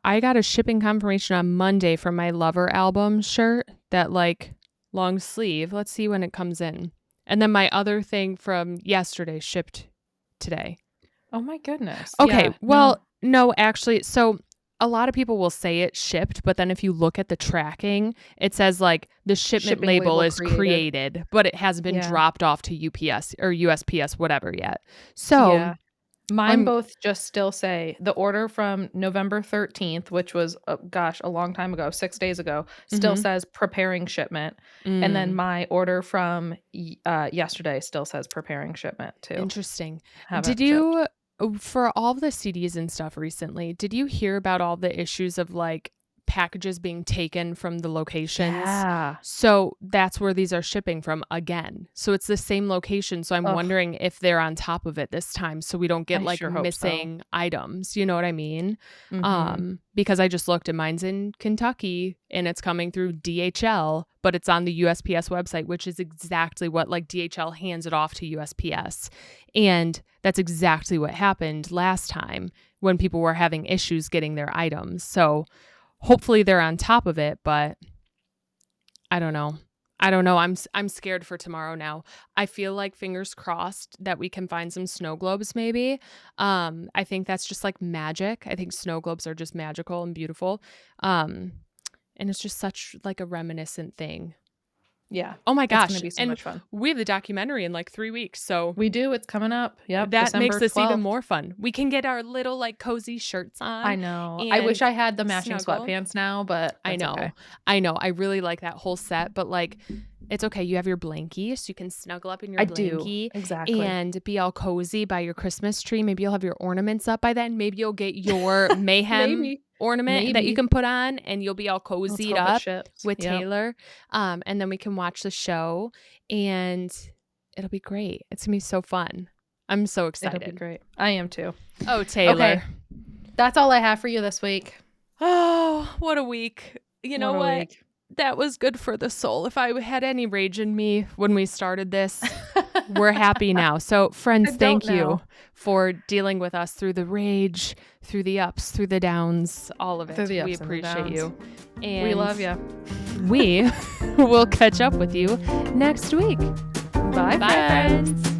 I got a shipping confirmation on Monday for my Lover album shirt, that like long sleeve. Let's see when it comes in. And then my other thing from yesterday shipped today. Oh my goodness. Okay, yeah, well, no, actually, so a lot of people will say it shipped, but then if you look at the tracking, it says like the shipment label is created, but it hasn't been dropped off to UPS or USPS, whatever yet. So mine both just still say the order from November 13th, which was, a long time ago, 6 days ago, still says preparing shipment. And then my order from yesterday still says preparing shipment too. Interesting. Did you... For all the CDs and stuff recently, did you hear about all the issues of like packages being taken from the locations? Yeah. So that's where these are shipping from again. So it's the same location. So I'm wondering if they're on top of it this time so we don't get missing items. You know what I mean? Because I just looked and mine's in Kentucky and it's coming through DHL, but it's on the USPS website, which is exactly what like DHL hands it off to USPS. And that's exactly what happened last time when people were having issues getting their items. So hopefully they're on top of it, but I don't know. I'm scared for tomorrow now. I feel like fingers crossed that we can find some snow globes maybe. I think that's just like magic. I think snow globes are just magical and beautiful. And it's just such like a reminiscent thing. Yeah. Oh my gosh. It's going to be so much fun. We have the documentary in like 3 weeks. So we do. It's coming up. Yep. That December makes this 12th. even more fun. We can get our little like cozy shirts on. I know. I wish I had the matching sweatpants now, but I know. Okay. I know. I really like that whole set, but like it's okay. You have your blankie, so you can snuggle up in your blankie. Exactly. And be all cozy by your Christmas tree. Maybe you'll have your ornaments up by then. Maybe you'll get your mayhem ornament that you can put on and you'll be all cozied up with Taylor. And then we can watch the show and it'll be great. It's gonna be so fun. I'm so excited. It'll be great. I am too. Oh, Taylor. Okay. That's all I have for you this week. Oh, what a week. You know what? That was good for the soul. If I had any rage in me when we started this, we're happy now. So friends, thank you for dealing with us through the rage, through the ups, through the downs, all of it. We appreciate you. And we love you. We will catch up with you next week. Bye, friends.